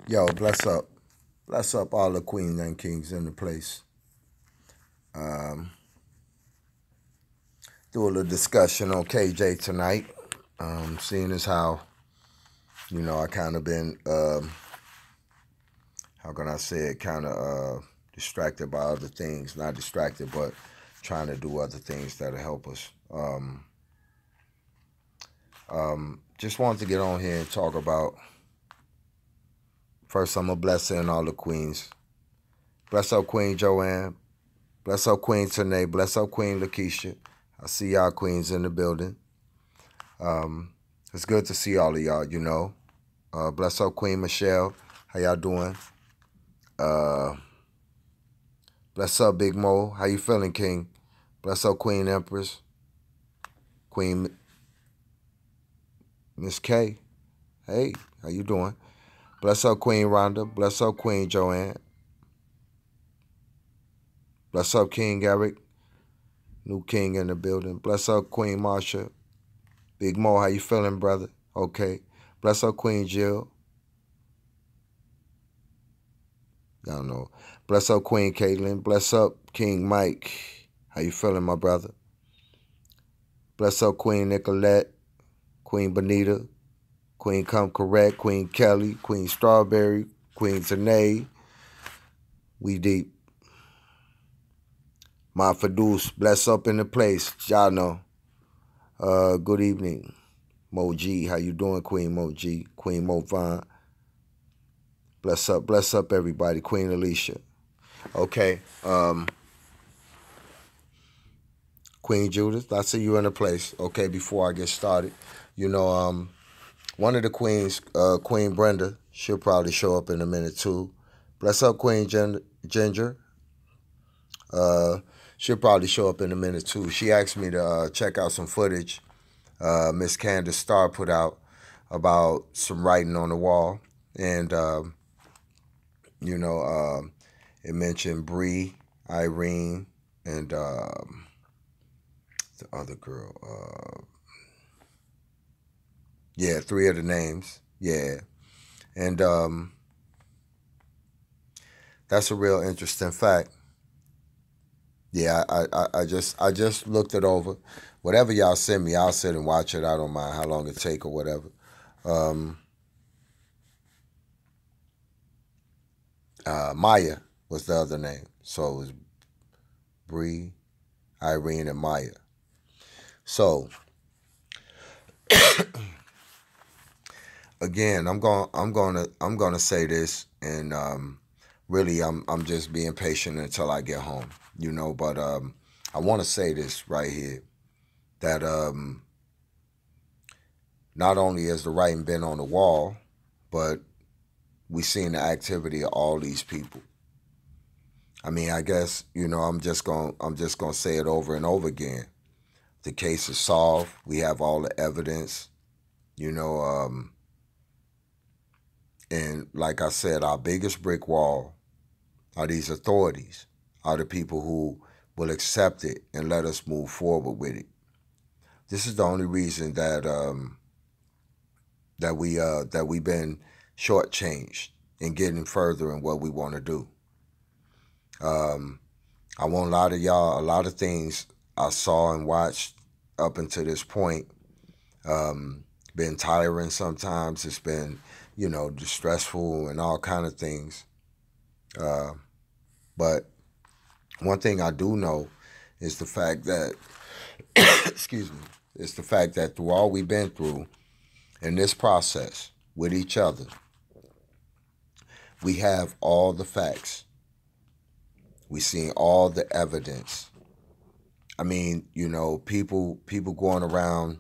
Yo, bless up. Bless up all the queens and kings in the place. Um, do a little discussion on KJ tonight. Seeing as how, I kind of been, how can I say it, kind of distracted by other things. Not distracted, but trying to do other things that'll help us. Just wanted to get on here and talk about, first I'm going to bless in all the queens. Bless up Queen Joanne. Bless up Queen Tanae. Bless up Queen Lakeisha. I see y'all queens in the building. It's good to see all of y'all, bless up Queen Michelle. How y'all doing? Bless up Big Mo. How you feeling, King? Bless up Queen Empress. Queen Miss K. Hey, how you doing? Bless up Queen Rhonda. Bless up Queen Joanne. Bless up King Eric. New King in the building. Bless up Queen Marsha. Big Mo, how you feeling, brother? Okay. Bless up Queen Jill. I don't know. Bless up Queen Caitlin. Bless up King Mike. How you feeling, my brother? Bless up Queen Nicolette. Queen Bonita. Queen Come Correct. Queen Kelly. Queen Strawberry. Queen Tanae. We deep. My Fadus. Bless up in the place. Y'all know. Good evening. Mo G. How you doing, Queen Mo G? Queen Mo Vine. Bless up everybody. Queen Alicia. Okay. Queen Judith, I see you in the place. Okay, before I get started. One of the queens, Queen Brenda, she'll probably show up in a minute too. Bless up Queen Ginger. She'll probably show up in a minute too. She asked me to check out some footage Miss Candace Starr put out about some writing on the wall. And, it mentioned Bree, Irene, and the other girl. Yeah, three of the names. Yeah. And that's a real interesting fact. Yeah, I just looked it over. Whatever y'all send me, I'll sit and watch it. I don't mind how long it take or whatever. Maya was the other name. So it was Bree, Irene, and Maya. So again, I'm gonna say this, and really, I'm just being patient until I get home, But I want to say this right here, that not only has the writing been on the wall, but we seen the activity of all these people. I mean, I guess I'm just gonna say it over and over again. The case is solved. We have all the evidence, and like I said, our biggest brick wall are these authorities, are the people who will accept it and let us move forward with it. This is the only reason that we've been shortchanged in getting further in what we want to do. I want a lot of y'all, a lot of things I saw and watched up until this point, been tiring sometimes. It's been, distressful and all kind of things. But one thing I do know is the fact that, excuse me, it's the fact that through all we've been through in this process with each other, we have all the facts. We seen all the evidence. I mean, people going around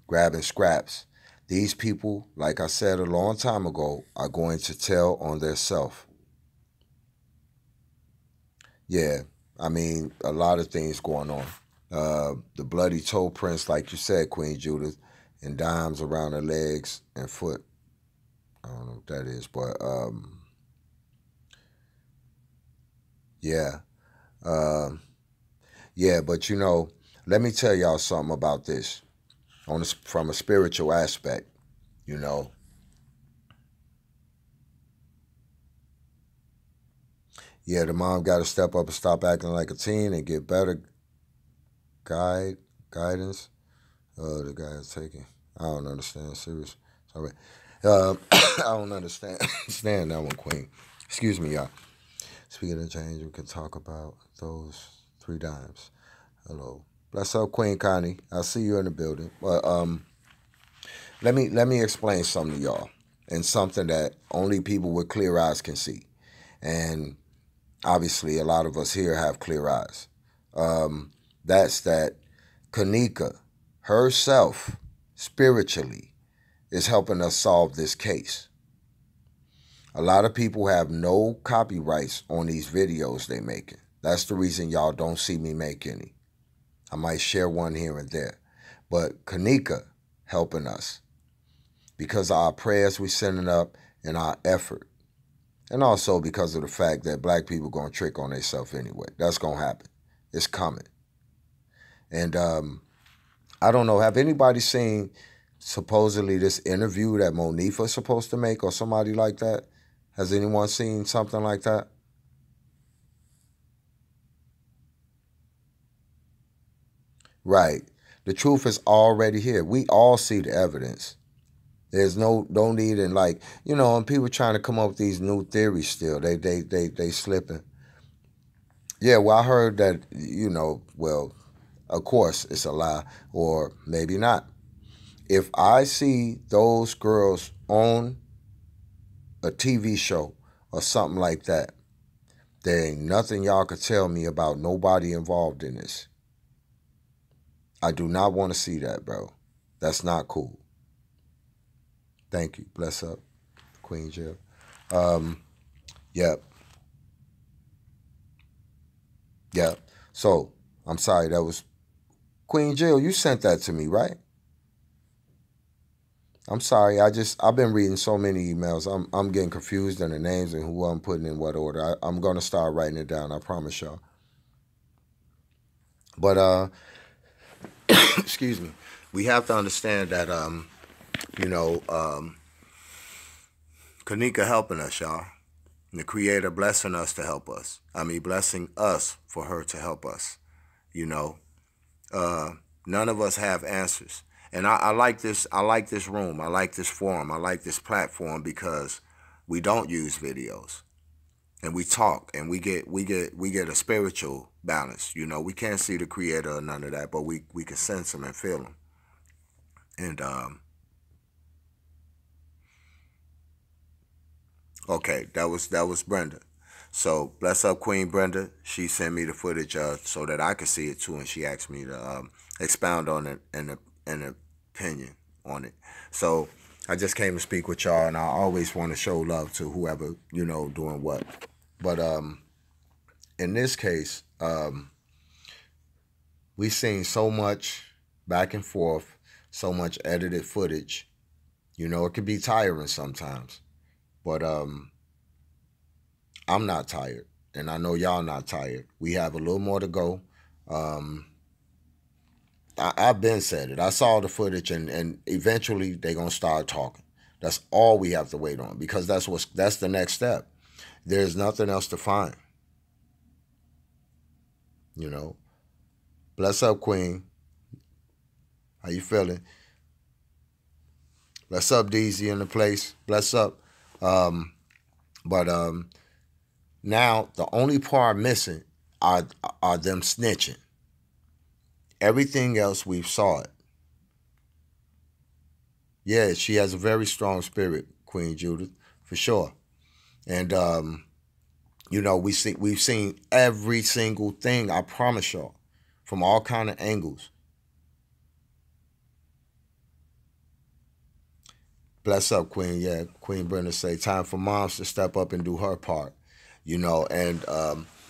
grabbing scraps. These people, like I said a long time ago, are going to tell on their self. Yeah, I mean, a lot of things going on. The bloody toe prints, like you said, Queen Judith, and dimes around her legs and foot. I don't know what that is, but yeah. Yeah, but let me tell y'all something about this from a spiritual aspect, Yeah, the mom got to step up and stop acting like a teen and get better guidance. The guy is taking. I don't understand. Serious. Sorry. I don't understand that one, Queen. Excuse me, y'all. Speaking of change, we can talk about those 3 dimes. Hello. Bless up, Queen Connie. I see you in the building. But let me explain something to y'all, and something that only people with clear eyes can see. And obviously, a lot of us here have clear eyes. That's that Kanika herself, spiritually, is helping us solve this case. A lot of people have no copyrights on these videos they making. That's the reason y'all don't see me make any. I might share one here and there. But Kanika helping us because of our prayers we sending up and our effort. And also because of the fact that black people going to trick on themselves anyway. That's going to happen. It's coming. And I don't know. Have anybody seen supposedly this interview that Monifa's supposed to make or somebody like that? Has anyone seen something like that? Right. The truth is already here. We all see the evidence. There's no need in, like, and people trying to come up with these new theories still. They slipping. Yeah, well, I heard that, well, of course it's a lie, or maybe not. If I see those girls on a TV show or something like that, there ain't nothing y'all could tell me about nobody involved in this. I do not want to see that, bro. That's not cool. Thank you. Bless up, Queen Jill. Yep. Yep. So, I'm sorry, that was Queen Jill, you sent that to me, right? I'm sorry. I've been reading so many emails. I'm getting confused in the names and who I'm putting in what order. I'm gonna start writing it down. I promise y'all. But excuse me. We have to understand that Kanika helping us, y'all. And the Creator blessing us to help us. I mean, blessing us for her to help us. None of us have answers. And I like this. I like this room. I like this forum. I like this platform because we don't use videos, and we talk, and we get a spiritual balance. We can't see the Creator or none of that, but we can sense him and feel him. And okay, that was Brenda. So bless up, Queen Brenda. She sent me the footage so that I could see it too, and she asked me to expound on it and an opinion on it. So I just came to speak with y'all, and I always want to show love to whoever doing what. But in this case, we've seen so much back and forth, so much edited footage. It can be tiring sometimes, but I'm not tired, and I know y'all not tired. We have a little more to go. I've been said it. I saw the footage, and eventually they're gonna start talking. That's all we have to wait on, because that's the next step. There's nothing else to find. Bless up, Queen. How you feeling? Bless up, DZ in the place. Bless up. But now the only part missing are them snitching. Everything else we've saw it. Yeah, she has a very strong spirit, Queen Judith, for sure. And we've seen every single thing. I promise y'all, from all kind of angles. Bless up, Queen. Yeah, Queen Brenda say time for moms to step up and do her part. And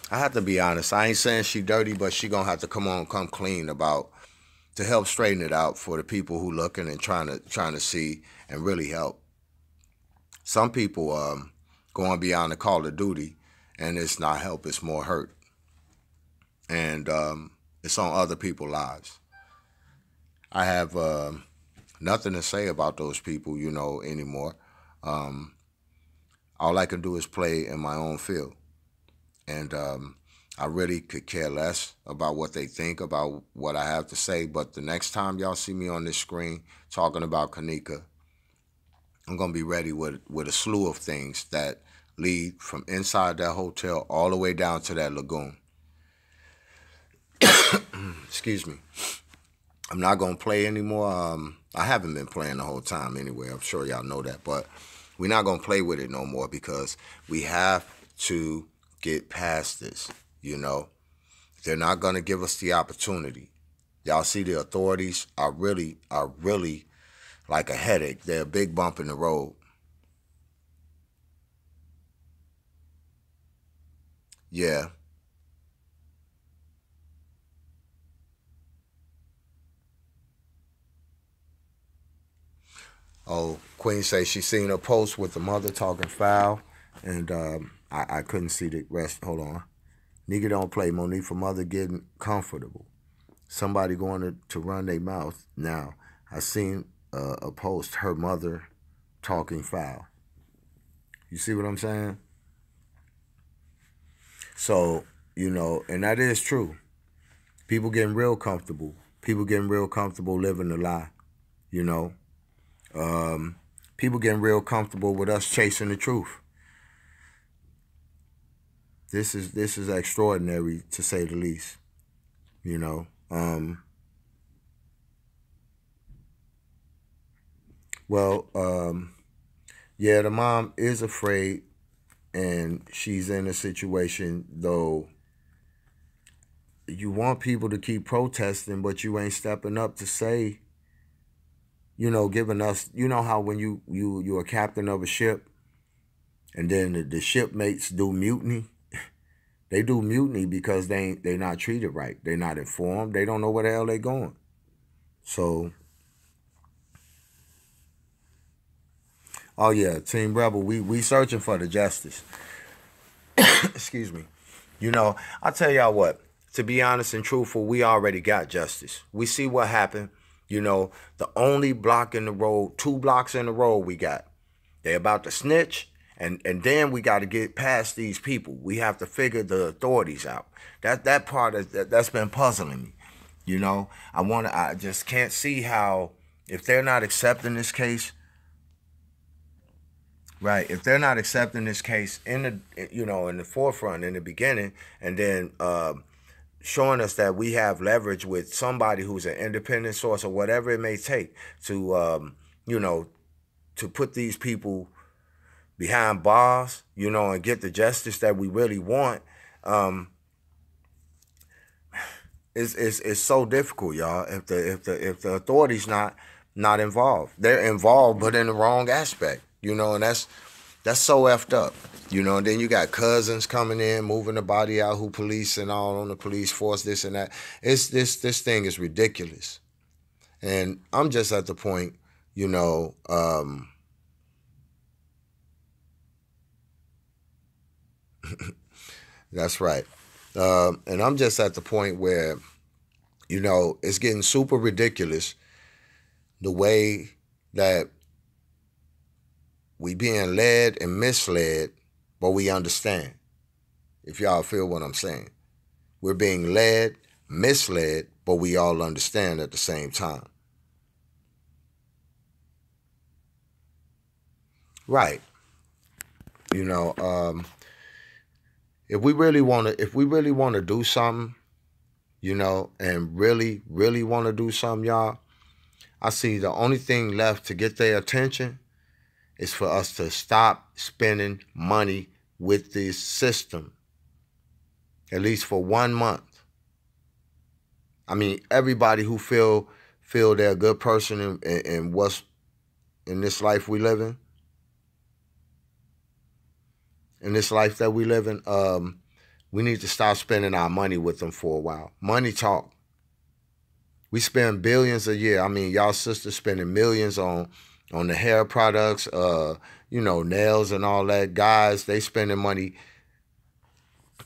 I have to be honest. I ain't saying she dirty, but she gonna have to come clean about to help straighten it out for the people who looking and trying to see and really help. Some people going beyond the call of duty, and it's not help, it's more hurt, and it's on other people's lives. I have nothing to say about those people, anymore. All I can do is play in my own field. And I really could care less about what they think about what I have to say. But the next time y'all see me on this screen talking about Kanika, I'm going to be ready with a slew of things that lead from inside that hotel all the way down to that lagoon. Excuse me. I'm not going to play anymore. I haven't been playing the whole time anyway. I'm sure y'all know that. But we're not going to play with it no more because we have to get past this, you know. They're not going to give us the opportunity. Y'all see the authorities are really like a headache. They're a big bump in the road. Yeah. Oh, Queen says she seen a post with the mother talking foul, and I couldn't see the rest. Hold on. Nigga don't play Monique for mother getting comfortable. Somebody going to run their mouth. Now, I seen a post, her mother talking foul. You see what I'm saying? So, you know, and that is true. People getting real comfortable. People getting real comfortable living the lie, you know. People getting real comfortable with us chasing the truth. This is extraordinary to say the least, you know. Yeah, the mom is afraid, and she's in a situation though. You want people to keep protesting, but you ain't stepping up to say, you know, giving us, you know how when you're a captain of a ship, and then the shipmates do mutiny. They do mutiny because they not treated right. They're not informed. They don't know where the hell they going. So, oh yeah, Team Rebel, we searching for the justice. Excuse me. You know, I'll tell y'all what. To be honest and truthful, we already got justice. We see what happened. You know, the only block in the road, 2 blocks in the road we got. They about to snitch, and then we got to get past these people. We have to figure the authorities out. That part that's been puzzling me. You know, I just can't see how, if they're not accepting this case, right? If they're not accepting this case in the, you know, in the forefront in the beginning, and then showing us that we have leverage with somebody who's an independent source or whatever it may take to, you know, to put these people behind bars, you know, and get the justice that we really want. It's so difficult, y'all. If the authorities not involved, they're involved, but in the wrong aspect, you know, and that's so effed up, you know. And then you got cousins coming in, moving the body out, who police and all on the police force, this and that. It's this thing is ridiculous, and I'm just at the point, you know. That's right, and I'm just at the point where, you know, it's getting super ridiculous the way that we being led and misled, but we understand. If y'all feel what I'm saying. We're being led, misled, but we all understand at the same time. Right. You know, if we really want to do something, you know, and really want to do something, y'all, I see the only thing left to get their attention is for us to stop spending money with this system, at least for 1 month. I mean, everybody who feel they're a good person in what's in this life we live in this life that we live in, we need to stop spending our money with them for a while. Money talk. We spend billions a year. I mean, y'all sisters spending millions on the hair products, you know, nails and all that. Guys, they spending money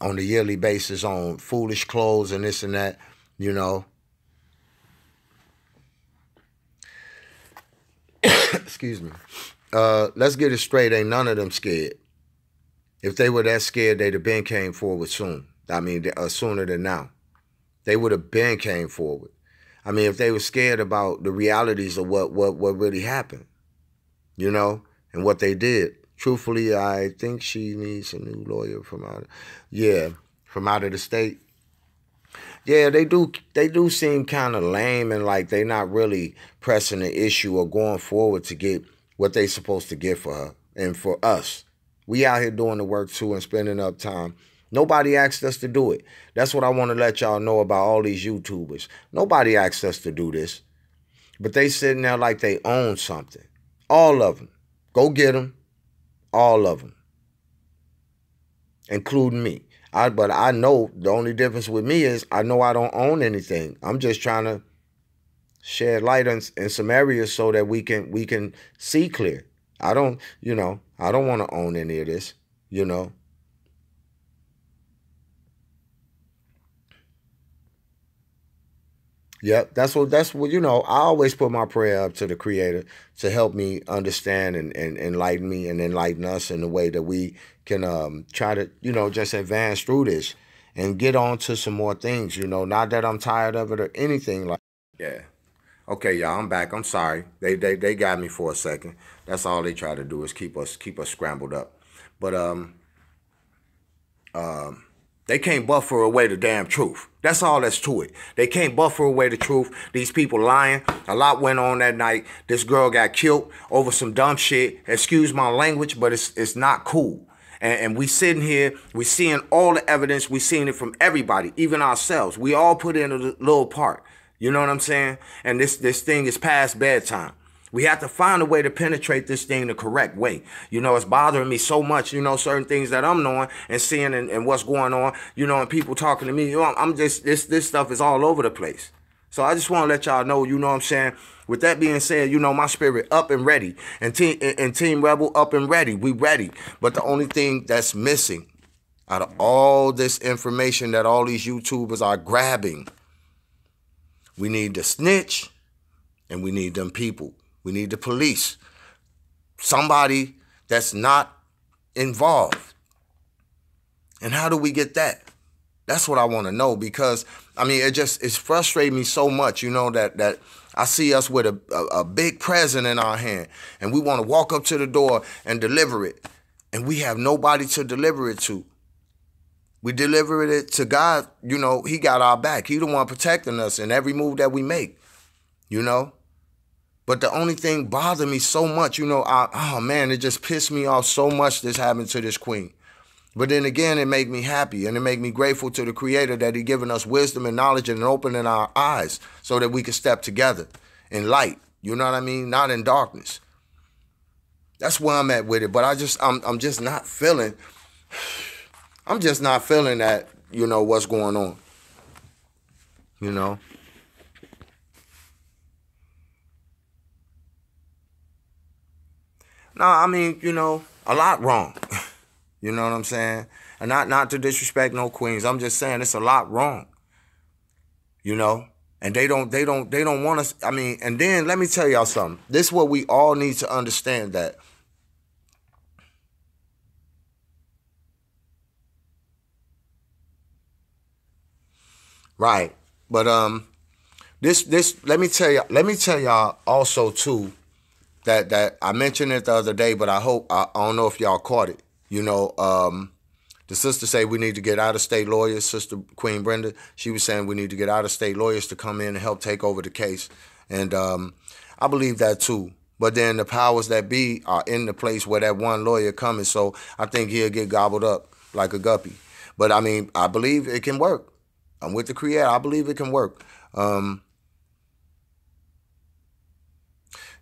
on a yearly basis on foolish clothes and this and that, you know. Excuse me. Let's get it straight. Ain't none of them scared. If they were that scared, they'd have been came forward soon. I mean, sooner than now. They would have been came forward. I mean, if they were scared about the realities of what really happened, you know, and what they did. Truthfully, I think she needs a new lawyer from out of the state. Yeah, they do seem kind of lame and like they not really pressing the issue or going forward to get what they supposed to get for her and for us. We out here doing the work too and spending up time. Nobody asked us to do it. That's what I want to let y'all know about all these YouTubers. Nobody asked us to do this. But they sitting there like they own something. All of them. Go get them. All of them. Including me. But I know the only difference with me is I know I don't own anything. I'm just trying to shed light in some areas so that we can see clear. I don't want to own any of this, you know. Yep, that's what, you know, I always put my prayer up to the Creator to help me understand and enlighten me and enlighten us in the way that we can try to, you know, just advance through this and get on to some more things, you know, not that I'm tired of it or anything like. Yeah. Okay, y'all, I'm back. I'm sorry. They got me for a second. That's all they try to do is keep us scrambled up. But they can't buffer away the damn truth. That's all that's to it. They can't buffer away the truth. These people lying. A lot went on that night. This girl got killed over some dumb shit. Excuse my language, but it's not cool. And we sitting here, we seeing all the evidence. We seeing it from everybody, even ourselves. We all put in a little part. You know what I'm saying? And this thing is past bedtime. We have to find a way to penetrate this thing the correct way. You know, it's bothering me so much, you know, certain things that I'm knowing and seeing and what's going on, you know, and people talking to me. You know, I'm just, this stuff is all over the place. So I just want to let y'all know, you know what I'm saying? With that being said, you know, my spirit up and ready. And Team Rebel up and ready. We ready. But the only thing that's missing out of all this information that all these YouTubers are grabbing, we need the snitch and we need them people. We need the police. Somebody that's not involved. And how do we get that? That's what I want to know, because, I mean, it's frustrating me so much, you know, that I see us with a big present in our hand and we want to walk up to the door and deliver it. And we have nobody to deliver it to. We deliver it to God, you know, he got our back. He the one protecting us in every move that we make, you know. But the only thing bothered me so much, you know, oh man, it just pissed me off so much this happened to this queen. But then again, it made me happy and it made me grateful to the Creator that he given us wisdom and knowledge and opening our eyes so that we could step together in light. You know what I mean? Not in darkness. That's where I'm at with it. But I'm just not feeling, I'm just not feeling that, you know, what's going on. You know? No, I mean, you know, a lot wrong. You know what I'm saying? And not to disrespect no queens. I'm just saying it's a lot wrong. You know? And they don't want us. I mean, and then let me tell y'all something. This is what we all need to understand, that right. But let me tell y'all also too, that I mentioned it the other day, but I don't know if y'all caught it. You know, the sister say we need to get out-of-state lawyers. Sister Queen Brenda, she was saying we need to get out-of-state lawyers to come in and help take over the case. And I believe that too. But then the powers that be are in the place where that one lawyer coming. So I think he'll get gobbled up like a guppy. But I mean, I believe it can work. I'm with the Creator. I believe it can work.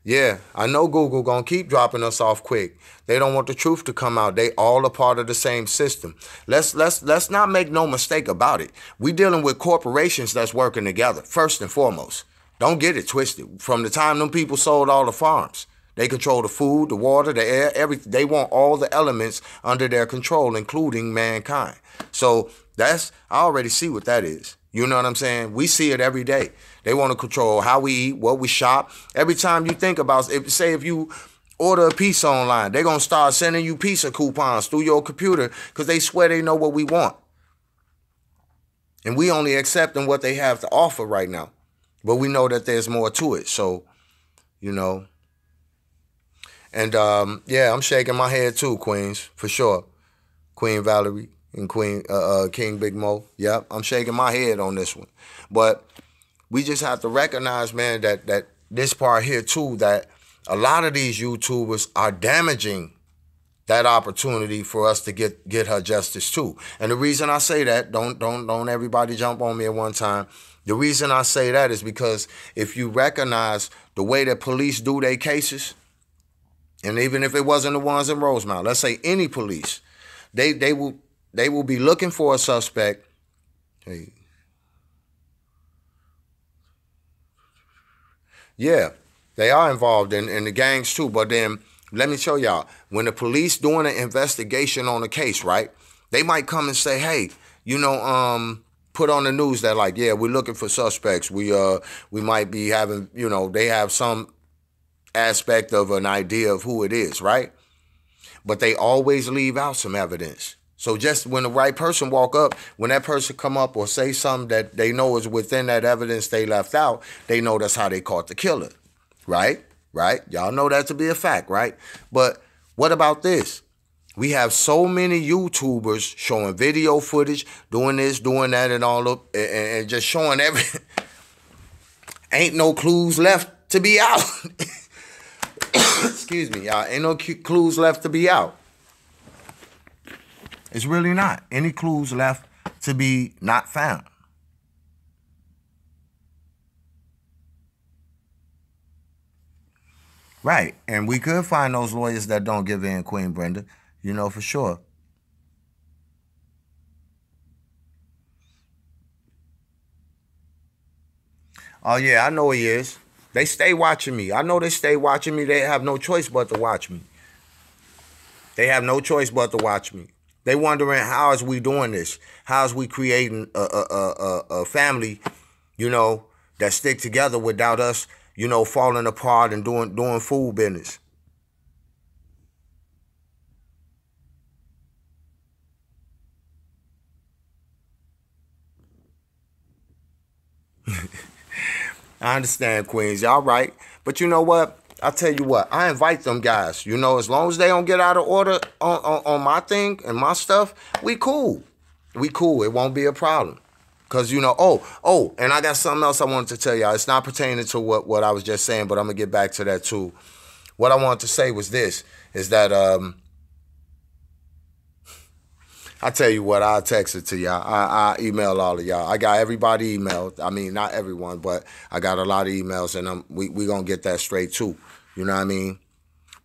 Yeah, I know Google gonna keep dropping us off quick. They don't want the truth to come out. They all a part of the same system. Let's not make no mistake about it. We dealing with corporations that's working together, first and foremost. Don't get it twisted. From the time them people sold all the farms, they control the food, the water, the air, everything. They want all the elements under their control, including mankind. So I already see what that is. You know what I'm saying? We see it every day. They want to control how we eat, what we shop. Every time you think about, if you order a pizza online. They're going to start sending you pizza coupons through your computer because they swear they know what we want. And we only accepting what they have to offer right now. But we know that there's more to it. So, you know. And, yeah, I'm shaking my head too, Queens, for sure. Queen Valerie and King Big Mo. Yep, I'm shaking my head on this one. But we just have to recognize, man, that this part here, too, that a lot of these YouTubers are damaging that opportunity for us to get her justice too. And the reason I say that, don't everybody jump on me at one time. The reason I say that is because if you recognize the way that police do their cases, and even if it wasn't the ones in Rosemount, let's say any police, they will be looking for a suspect. Hey. Yeah, they are involved in the gangs too, but then let me show y'all, when the police doing an investigation on a case, right, they might come and say, hey, you know, put on the news that like, yeah, we're looking for suspects. We might be having, you know, they have some aspect of an idea of who it is, right? But they always leave out some evidence. So just when the right person walk up, when that person come up or say something that they know is within that evidence they left out, they know that's how they caught the killer, right? Right? Y'all know that to be a fact, right? But what about this? We have so many YouTubers showing video footage, doing this, doing that, and all of, and just showing everything. Ain't no clues left to be out. Excuse me, y'all. Ain't no clues left to be out. It's really not. Any clues left to be not found. Right. And we could find those lawyers that don't give in, Queen Brenda. You know, for sure. Oh, yeah, I know he is. They stay watching me. I know they stay watching me. They have no choice but to watch me. They have no choice but to watch me. They wondering, how is we doing this? How is we creating a family, you know, that stick together without us, you know, falling apart and doing fool business? I understand, Queens. Y'all right. But you know what? I tell you what, I invite them guys. You know, as long as they don't get out of order on my thing and my stuff, we cool. We cool. It won't be a problem. Because, you know, and I got something else I wanted to tell y'all. It's not pertaining to what I was just saying, but I'm going to get back to that too. What I wanted to say was this, is that I tell you what, I'll text it to y'all. I email all of y'all. I got everybody emailed. I mean, not everyone, but I got a lot of emails, and we going to get that straight too. You know what I mean?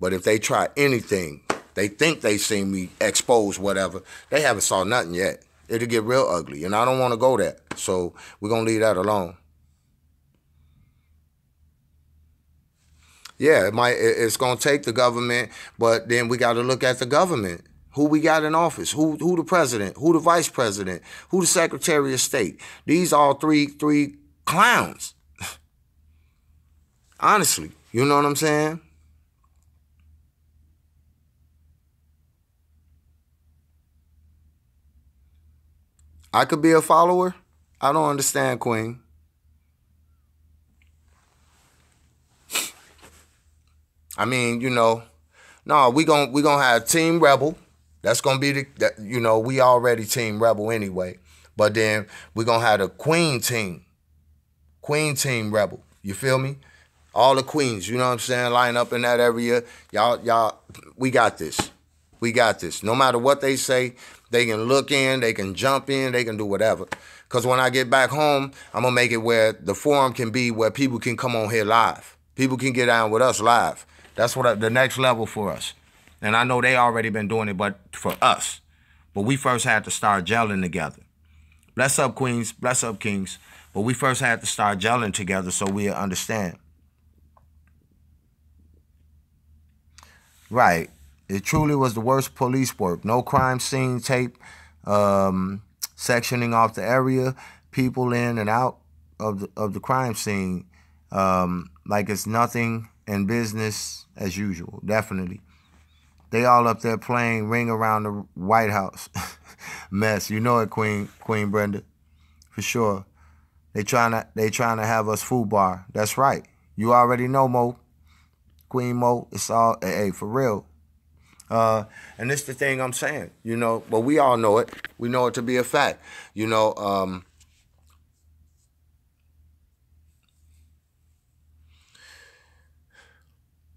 But if they try anything, they think they seen me expose whatever, they haven't saw nothing yet. It'll get real ugly, and I don't want to go there. So we're going to leave that alone. Yeah, it's going to take the government, but then we got to look at the government. Who we got in office? Who the president? Who the vice president? Who the secretary of state? These all three clowns. Honestly, you know what I'm saying? I could be a follower. I don't understand, Queen. I mean, you know, no, we gonna have Team Rebel. That's gonna be you know, we already Team Rebel anyway. But then we're gonna have the Queen Team Rebel. You feel me? All the queens, you know what I'm saying, line up in that area. Y'all, we got this. We got this. No matter what they say, they can look in, they can jump in, they can do whatever. Because when I get back home, I'm going to make it where the forum can be where people can come on here live. People can get down with us live. That's what the next level for us. And I know they already been doing it, but for us. But we first had to start gelling together. Bless up, queens. Bless up, kings. But we first had to start gelling together so we understand. Right. It truly was the worst police work. No crime scene tape, sectioning off the area, people in and out of the crime scene, like it's nothing and business as usual, definitely. They all up there playing Ring Around the White House. Mess. You know it, Queen Brenda. For sure. They trying to have us FUBAR. That's right. You already know, Mo. Queen Mo. It's all, hey, for real. And it's the thing I'm saying, but we all know it. We know it to be a fact.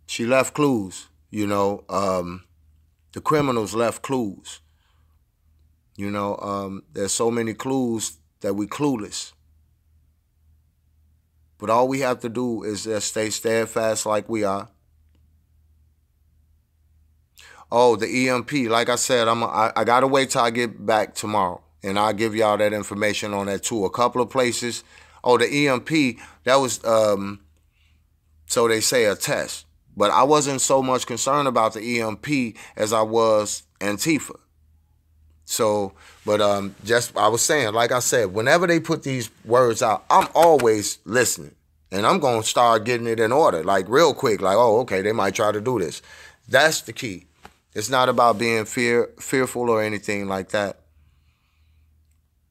She left clues, the criminals left clues. There's so many clues that we clueless. But all we have to do is just stay steadfast like we are. Oh, the EMP, like I said, I gotta wait till I get back tomorrow, and I'll give y'all that information on that too. A couple of places. Oh, the EMP, that was so they say a test. But I wasn't so much concerned about the EMP as I was Antifa. So, but just I was saying, like I said, whenever they put these words out, I'm always listening, and I'm gonna start getting it in order, like real quick. Like, oh, okay, they might try to do this. That's the key. It's not about being fearful or anything like that.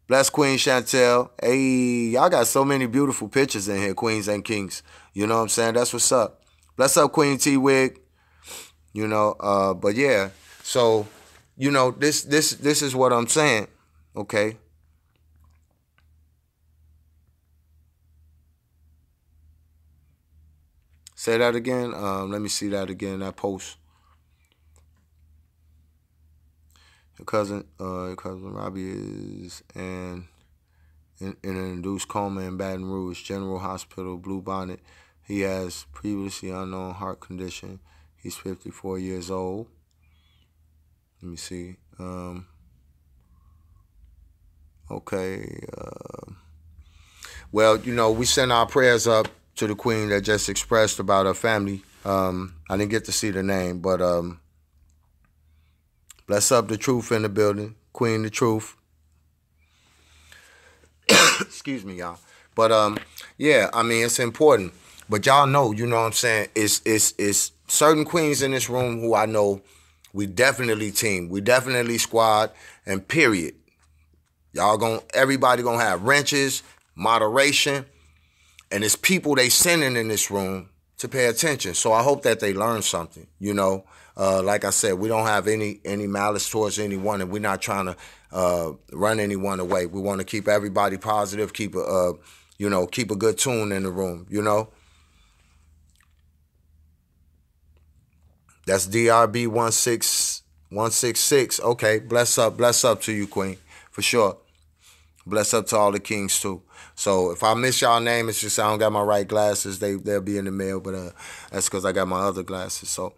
Bless Queen Chantel. Hey, y'all got so many beautiful pictures in here, queens and kings. You know what I'm saying? That's what's up. Bless up, Queen T-Wig. But yeah, so, this is what I'm saying, okay? Say that again. Let me see that again, that post. Your cousin Robbie is in an induced coma in Baton Rouge General Hospital, Blue Bonnet. He has previously unknown heart condition. He's 54 years old. Let me see. Okay. Well, we send our prayers up to the queen that just expressed about her family. I didn't get to see the name, but bless up the truth in the building. Queen the truth. Excuse me, y'all. But yeah, I mean, it's important. But y'all know, you know what I'm saying? It's certain queens in this room who I know we definitely team. We definitely squad, and period. Everybody gonna have wrenches, moderation, and it's people they sending in this room to pay attention. So I hope that they learn something, Like I said, we don't have any malice towards anyone, and we're not trying to run anyone away. We want to keep everybody positive, keep a good tune in the room, That's DRB 166. Okay, bless up to you, Queen, for sure. Bless up to all the kings too. So if I miss y'all name, it's just I don't got my right glasses. They'll be in the mail, but that's because I got my other glasses. So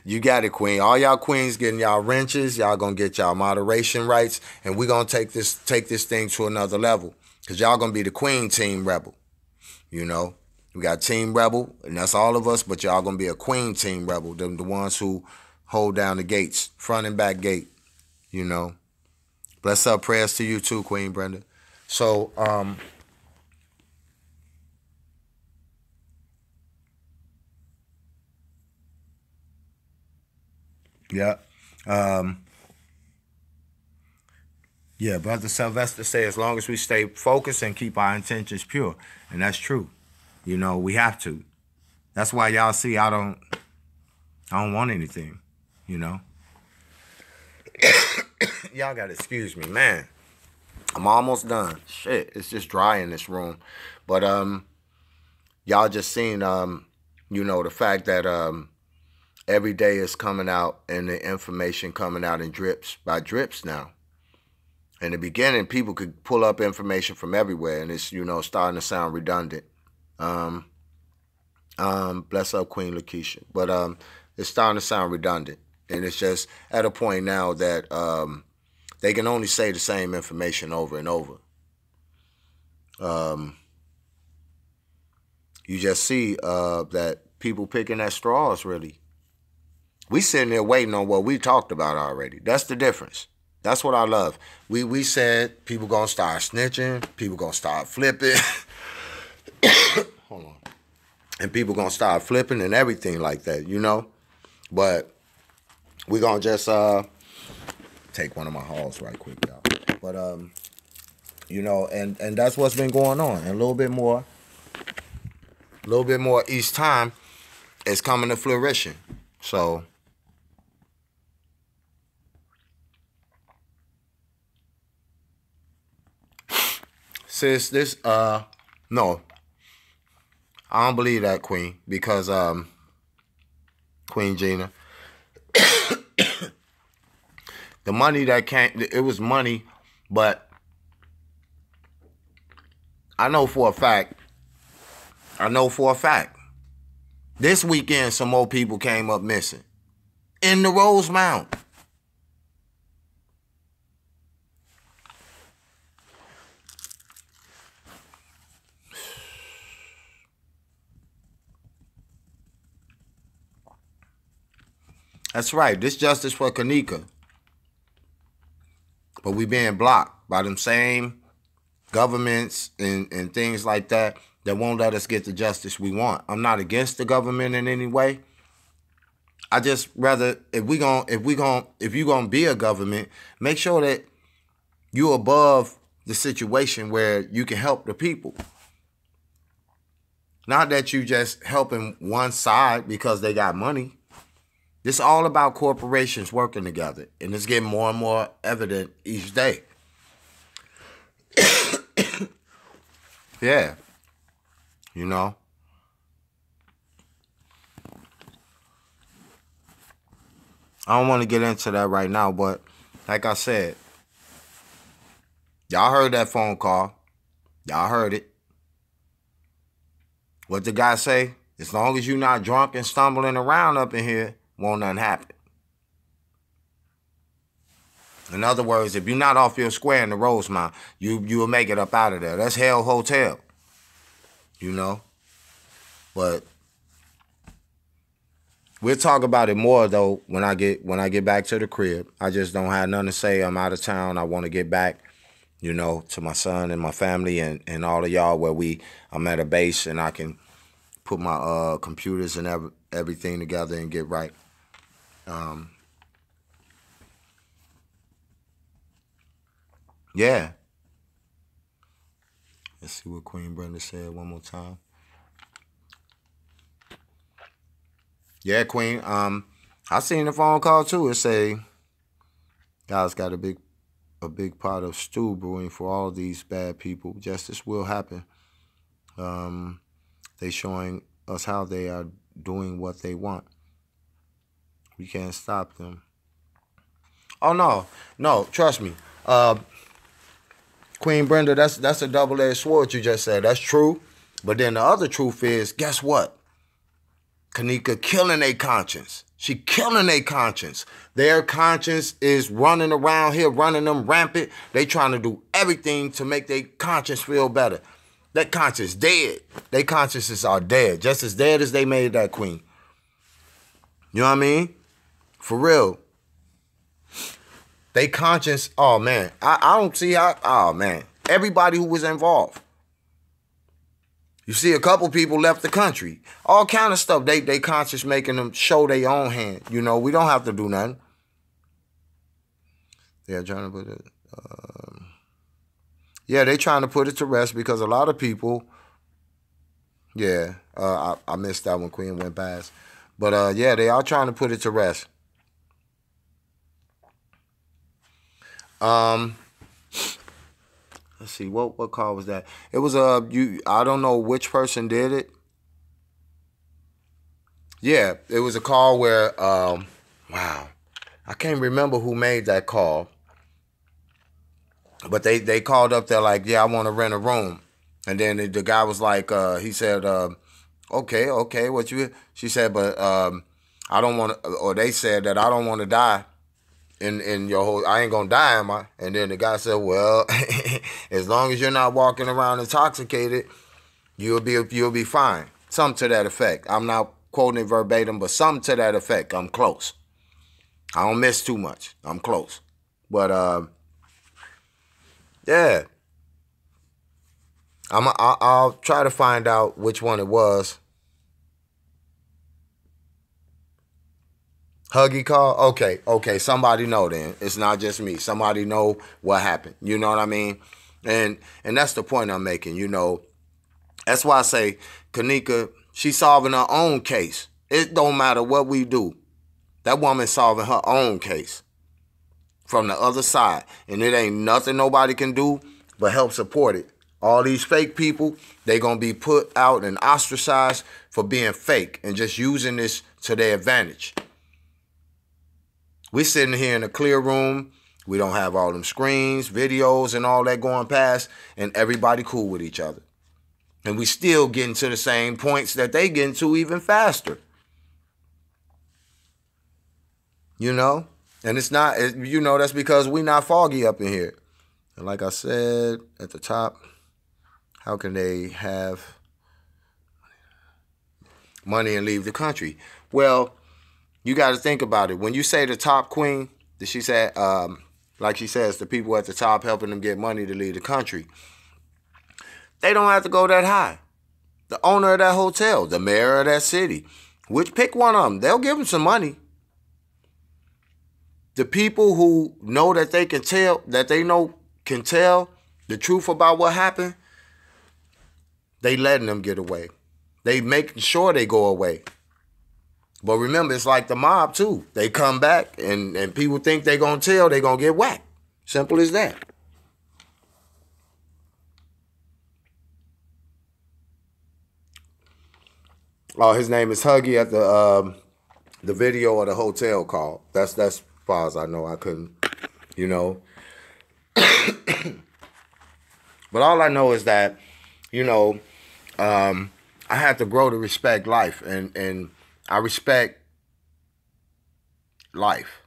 you got it, Queen. All y'all queens getting y'all wrenches. Y'all gonna get y'all moderation rights, and we gonna take this thing to another level. Cause y'all gonna be the Queen Team Rebel. We got Team Rebel, and that's all of us, but y'all gonna be a Queen Team Rebel, the ones who hold down the gates, front and back gate, Bless up, prayers to you too, Queen Brenda. So, yeah. Yeah, Brother Sylvester say as long as we stay focused and keep our intentions pure, and that's true. We have to. That's why y'all see I don't want anything, Y'all gotta excuse me, man. I'm almost done. Shit, it's just dry in this room. But y'all just seen the fact that every day is coming out and the information coming out in drips by drips now. In the beginning, people could pull up information from everywhere, and it's starting to sound redundant. Bless up Queen Lakeisha, but it's starting to sound redundant, and it's just at a point now that they can only say the same information over and over. You just see that people picking at straws, really. We sitting there waiting on what we talked about already. That's the difference. That's what I love. We said people gonna start snitching, people gonna start flipping. Hold on. and people gonna start flipping and everything like that, you know. But we gonna just take one of my hauls right quick, y'all. But you know, and that's what's been going on. And a little bit more each time is coming to fruition. So sis, this no, I don't believe that, Queen, because Queen Gina, the money that came, it was money, but I know for a fact, this weekend some more people came up missing in the Rosemount. That's right. This justice for Kanika. But we being blocked by them same governments and things like that won't let us get the justice we want. I'm not against the government in any way. I just rather if you gonna be a government, make sure that you're above the situation where you can help the people. Not that you just helping one side because they got money. This is all about corporations working together, and it's getting more and more evident each day. Yeah, you know. I don't want to get into that right now, but like I said, y'all heard that phone call. Y'all heard it. What the guy say? As long as you're not drunk and stumbling around up in here, won't nothing happen. In other words, if you're not off your square in the Rosemount, you will make it up out of there. That's Hell Hotel. You know? But we'll talk about it more though when I get back to the crib. I just don't have nothing to say. I'm out of town. I want to get back, you know, to my son and my family and all of y'all where I'm at a base and I can put my computers and everything together and get right. Yeah. Let's see what Queen Brenda said one more time. Yeah, Queen. I seen the phone call too. It say, God's got a big pot of stew brewing for all these bad people. Justice will happen. They showing us how they are doing what they want. We can't stop them. Oh no, trust me. Queen Brenda, that's a double-edged sword you just said. That's true. But then the other truth is, guess what? Kanika killing their conscience. She killing their conscience. Their conscience is running around here, running them rampant. They trying to do everything to make their conscience feel better. That conscience dead. Their consciences are dead. Just as dead as they made that queen. You know what I mean? For real. They conscience, oh man. I don't see how, oh man. Everybody who was involved. You see a couple people left the country. All kind of stuff. They conscious making them show their own hand. You know, we don't have to do nothing. They're trying to put it. Yeah, they trying to put it to rest because a lot of people. Yeah, I missed that when Queen went past. But yeah, they are trying to put it to rest. Let's see, what call was that? It was I don't know which person did it. Yeah, it was a call where wow, I can't remember who made that call. But they called up there like, yeah, I want to rent a room. And then the guy was like, he said, okay, what you? She said, but I don't want to, or they said that I don't want to die. In your whole, I ain't gonna die, am I? And then the guy said, well, as long as you're not walking around intoxicated, you'll be fine. Something to that effect. I'm not quoting it verbatim, but something to that effect. I'm close. I don't miss too much. I'm close. But yeah. I'll try to find out which one it was. Huggy call? Okay. Somebody know then. It's not just me. Somebody know what happened. You know what I mean? And that's the point I'm making, you know. That's why I say Kanika, she's solving her own case. It don't matter what we do. That woman's solving her own case from the other side. And it ain't nothing nobody can do but help support it. All these fake people, they going to be put out and ostracized for being fake and just using this to their advantage. We sitting here in a clear room. We don't have all them screens, videos, and all that going past, and everybody cool with each other. And we still getting to the same points that they getting to even faster. You know? And it's not, you know, that's because we not foggy up in here. And like I said at the top, how can they have money and leave the country? Well, you got to think about it. When you say the top queen, she said, like she says, the people at the top helping them get money to leave the country. They don't have to go that high. The owner of that hotel, the mayor of that city, pick one of them. They'll give them some money. The people who know that they can tell, can tell the truth about what happened, they letting them get away. They making sure they go away. But remember, it's like the mob too. They come back and people think they're going to tell, they're going to get whacked. Simple as that. Oh, his name is Huggy at the video of the hotel call. That's as far as I know. I couldn't, you know. But all I know is that, you know, I had to grow to respect life, and I respect life.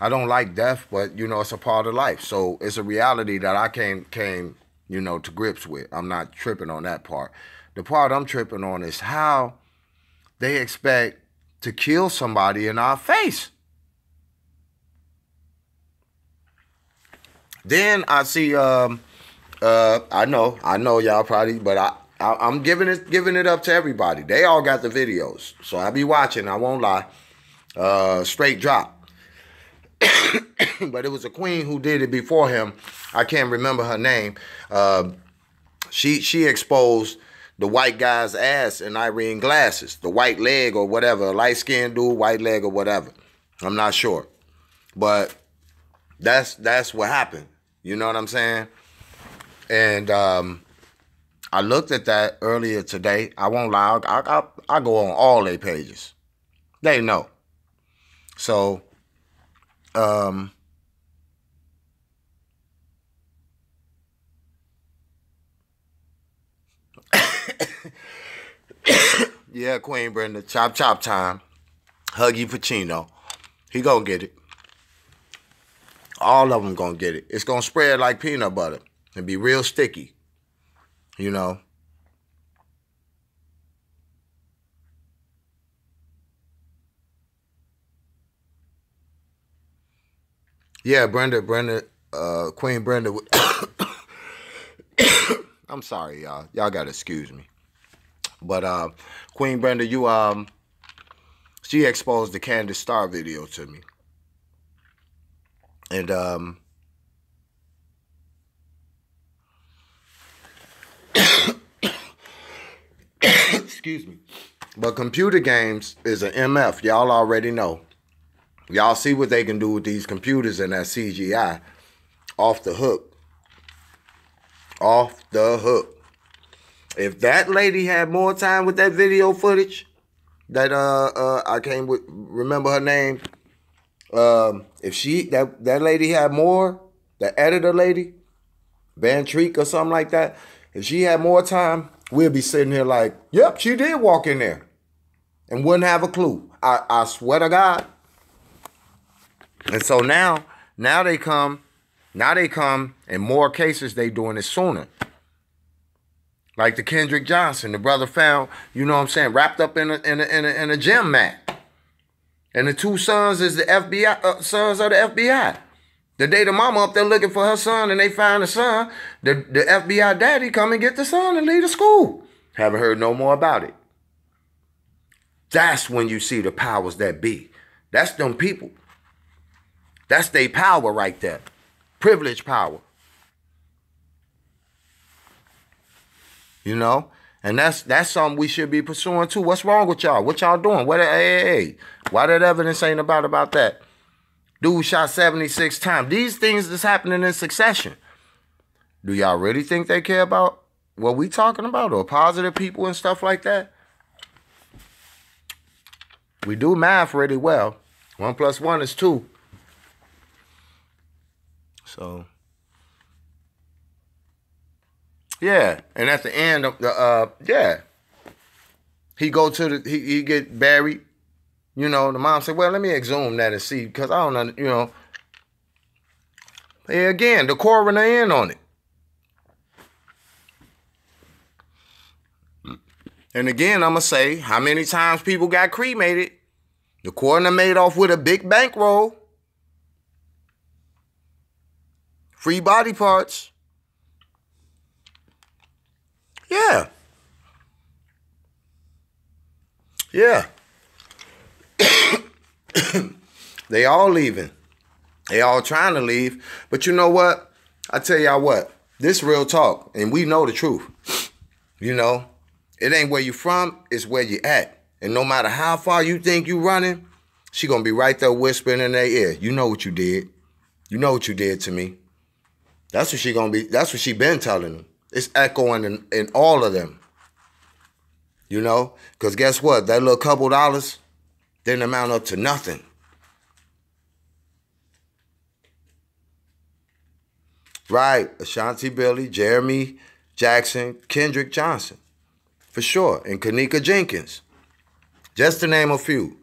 I don't like death, but, you know, it's a part of life. So it's a reality that I came, you know, to grips with. I'm not tripping on that part. The part I'm tripping on is how they expect to kill somebody in our face. Then I see, I know y'all probably, but I'm giving it up to everybody. They all got the videos, so I be watching. I won't lie. Straight drop. But it was a queen who did it before him. I can't remember her name. She exposed the white guy's ass in Irene glasses, the white leg or whatever, a light-skinned dude, white leg or whatever. I'm not sure. But that's what happened. You know what I'm saying? And I looked at that earlier today. I won't lie. I go on all their pages. They know. So, yeah, Queen Brenda, chop time. Huggy Pacino. He gonna get it. All of them gonna get it. It's gonna spread like peanut butter and be real sticky. You know. Yeah, Queen Brenda. I'm sorry, y'all. Y'all gotta excuse me. But Queen Brenda, she exposed the Candace Starr video to me. And excuse me. But computer games is an MF. Y'all already know. Y'all see what they can do with these computers and that CGI. Off the hook. Off the hook. If that lady had more time with that video footage, that I can't remember her name. If that lady had more, the editor lady, Van Treek or something like that, if she had more time, we'll be sitting here like, yep, she did walk in there. And wouldn't have a clue. I swear to God. And so now they come, in more cases they doing it sooner. Like the Kendrick Johnson, the brother found, you know what I'm saying, wrapped up in a gym mat. And the two sons is the FBI, sons of the FBI. The day the mama up there looking for her son and they find the son, the FBI daddy come and get the son and leave the school. Haven't heard no more about it. That's when you see the powers that be. That's them people. That's their power right there. Privilege power. You know? And that's something we should be pursuing too. What's wrong with y'all? What y'all doing? Hey, why that evidence ain't about that? Dude shot 76 times. These things that's happening in succession. Do y'all really think they care about what we talking about or positive people and stuff like that? We do math really well. 1 + 1 is 2. So, yeah. And at the end of the, he go to he get buried. You know, the mom said, well, let me exhume that and see, because I don't know, you know. Hey, again, the coroner in on it. And again, I'm going to say, how many times people got cremated? The coroner made off with a big bankroll. Free body parts. Yeah. Yeah. They all leaving. They all trying to leave. But you know what? I tell y'all what. This real talk. And we know the truth. You know. It ain't where you from. It's where you at. And no matter how far you think you running, she gonna be right there whispering in their ear. You know what you did. You know what you did to me. That's what she gonna be. That's what she been telling them. It's echoing in all of them. You know? Because guess what? That little couple dollars didn't amount up to nothing. Right. Ashanti Billy, Jeremy Jackson, Kendrick Johnson. For sure. And Kanika Jenkins. Just to name a few.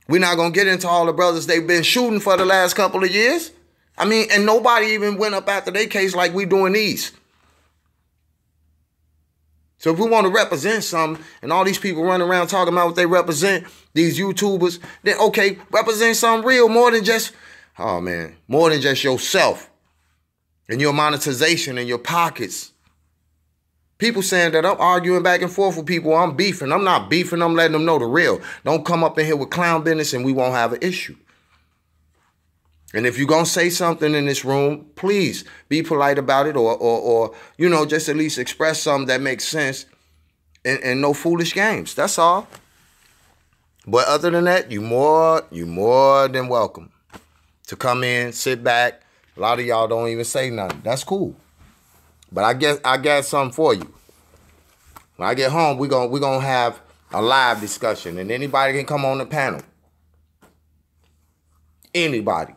We're not going to get into all the brothers they've been shooting for the last couple of years. I mean, and nobody even went up after their case like we doing these. So if we want to represent something, and all these people running around talking about what they represent, these YouTubers, then okay, represent something real more than just, oh man, more than just yourself and your monetization and your pockets. People saying that I'm arguing back and forth with people, I'm beefing. I'm not beefing, I'm letting them know the real. Don't come up in here with clown business and we won't have an issue. And if you're going to say something in this room, please be polite about it or you know, just at least express something that makes sense and no foolish games. That's all. But other than that, you more than welcome to come in, sit back. A lot of y'all don't even say nothing. That's cool. But I got something for you. When I get home, we're gonna have a live discussion, and anybody can come on the panel. Anybody.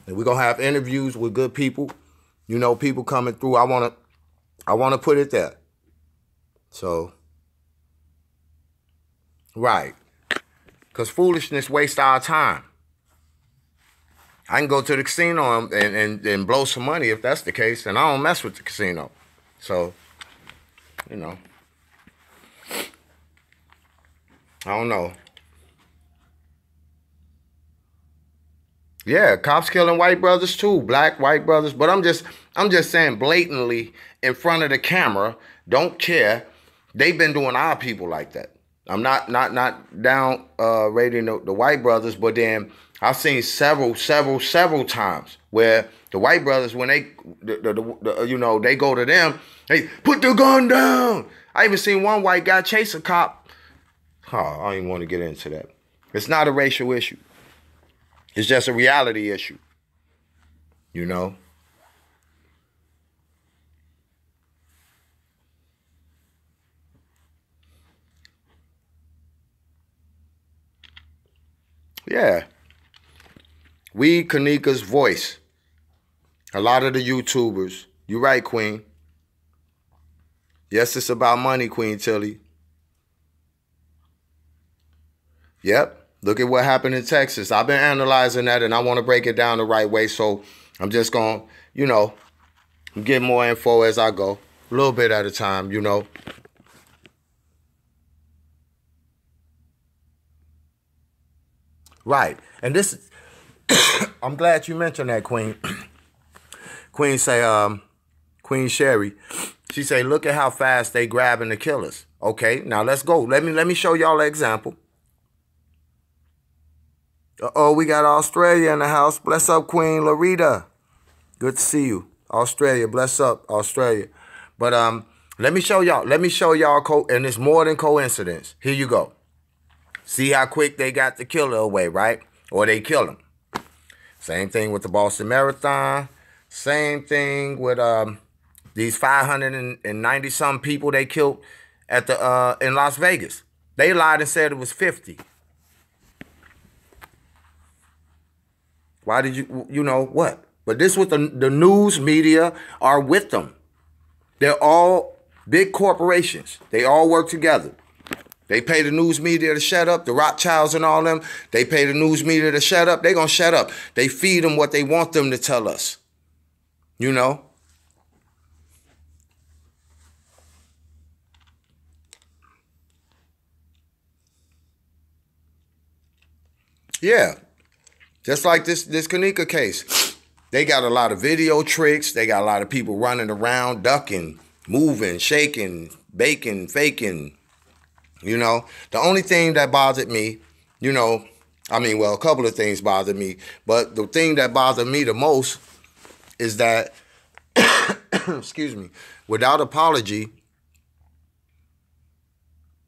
And we're gonna have interviews with good people. You know, people coming through. I wanna put it there. So, right. Because foolishness wastes our time. I can go to the casino and blow some money if that's the case, and I don't mess with the casino. So, you know. I don't know. Yeah, cops killing white brothers too, black, white brothers. But I'm just saying blatantly in front of the camera, don't care. They've been doing our people like that. I'm not down rating the white brothers, but then I've seen several times where the white brothers, when they you know, they go to them, hey, put the gun down. I even seen one white guy chase a cop. Oh, I don't even want to get into that. It's not a racial issue. It's just a reality issue. You know? Yeah. We Kanika's voice. A lot of the YouTubers. You're right, Queen. Yes, it's about money, Queen Tilly. Yep. Look at what happened in Texas. I've been analyzing that, and I want to break it down the right way. So I'm just going to, you know, get more info as I go. A little bit at a time, you know. Right. And this is, I'm glad you mentioned that, Queen. Queen say, Queen Sherry. She say, look at how fast they grabbing the killers. Okay, now let's go. Let me show y'all an example. Uh-oh, we got Australia in the house. Bless up, Queen Larita. Good to see you. Australia, bless up, Australia. But let me show y'all. And it's more than coincidence. Here you go. See how quick they got the killer away, right? Or they killed him. Same thing with the Boston Marathon. Same thing with these 590-some people they killed at the in Las Vegas. They lied and said it was 50. Why did you know what? But this what the news media are with them. They're all big corporations. They all work together. They pay the news media to shut up, the Rothschilds and all them. They pay the news media to shut up. They're going to shut up. They feed them what they want them to tell us. You know? Yeah. Just like this Kanika case. They got a lot of video tricks. They got a lot of people running around, ducking, moving, shaking, baking, faking. You know, the only thing that bothered me, you know, I mean, well, a couple of things bothered me, but the thing that bothered me the most is that, excuse me, without apology,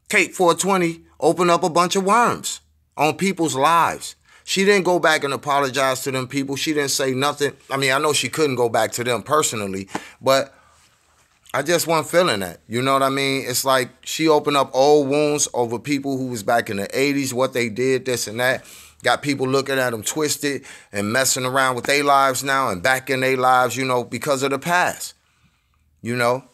Kate 420 opened up a bunch of worms on people's lives. She didn't go back and apologize to them people. She didn't say nothing. I mean, I know she couldn't go back to them personally, but I just wasn't feeling that. You know what I mean? It's like she opened up old wounds over people who was back in the 80s, what they did, this and that. Got people looking at them twisted and messing around with their lives now and back in their lives, you know, because of the past. You know?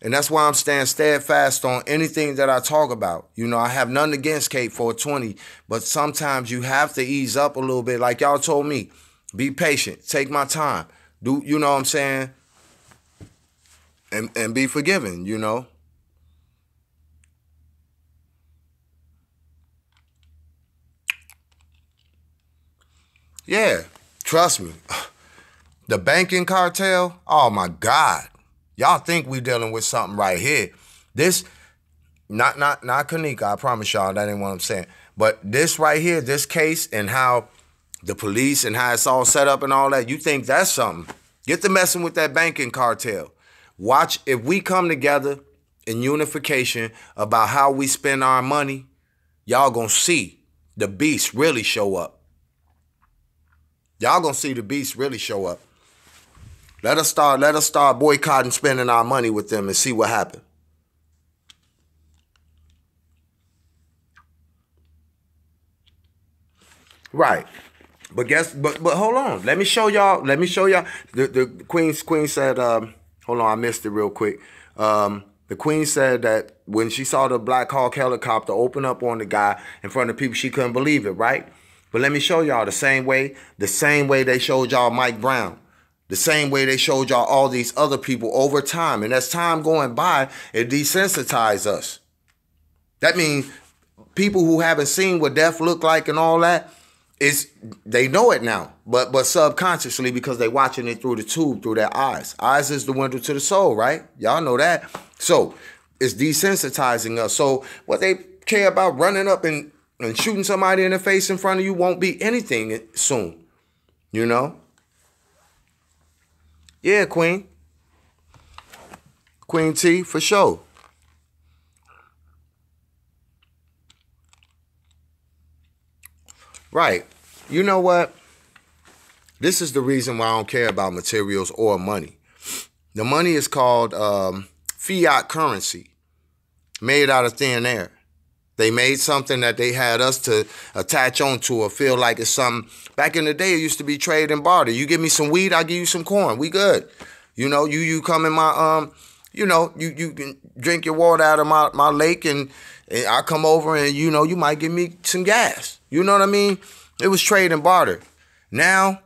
And that's why I'm staying steadfast on anything that I talk about. You know, I have nothing against Kate 420, but sometimes you have to ease up a little bit. Like y'all told me, be patient, take my time. Do you know what I'm saying? And be forgiven, you know? Yeah, trust me. The banking cartel, oh my God. Y'all think we dealing with something right here. This, not Kanika, I promise y'all, that ain't what I'm saying. But this right here, this case and how the police and how it's all set up and all that, you think that's something. Get to messing with that banking cartel. Watch, if we come together in unification about how we spend our money, y'all gonna see the beast really show up. Y'all gonna see the beast really show up. Let us start boycotting spending our money with them and see what happens. Right. But hold on. Let me show y'all. The Queen said, hold on, I missed it real quick. The Queen said that when she saw the Black Hawk helicopter open up on the guy in front of people, she couldn't believe it, right? But let me show y'all the same way they showed y'all Mike Brown. The same way they showed y'all all these other people over time. And as time going by, it desensitized us. That means people who haven't seen what death looked like and all that, they know it now. But subconsciously, because they watching it through the tube, through their eyes. Eyes is the window to the soul, right? Y'all know that. So it's desensitizing us. So what they care about running up and shooting somebody in the face in front of you won't be anything soon. You know? Yeah, Queen. Queen T, for sure. Right. You know what? This is the reason why I don't care about materials or money. The money is called fiat currency, made out of thin air. They made something that they had us to attach onto or feel like it's something. Back in the day, it used to be trade and barter. You give me some weed, I give you some corn. We good. You know, you come in my, you know, you can drink your water out of my lake and I come over and, you know, you might give me some gas. You know what I mean? It was trade and barter. Now,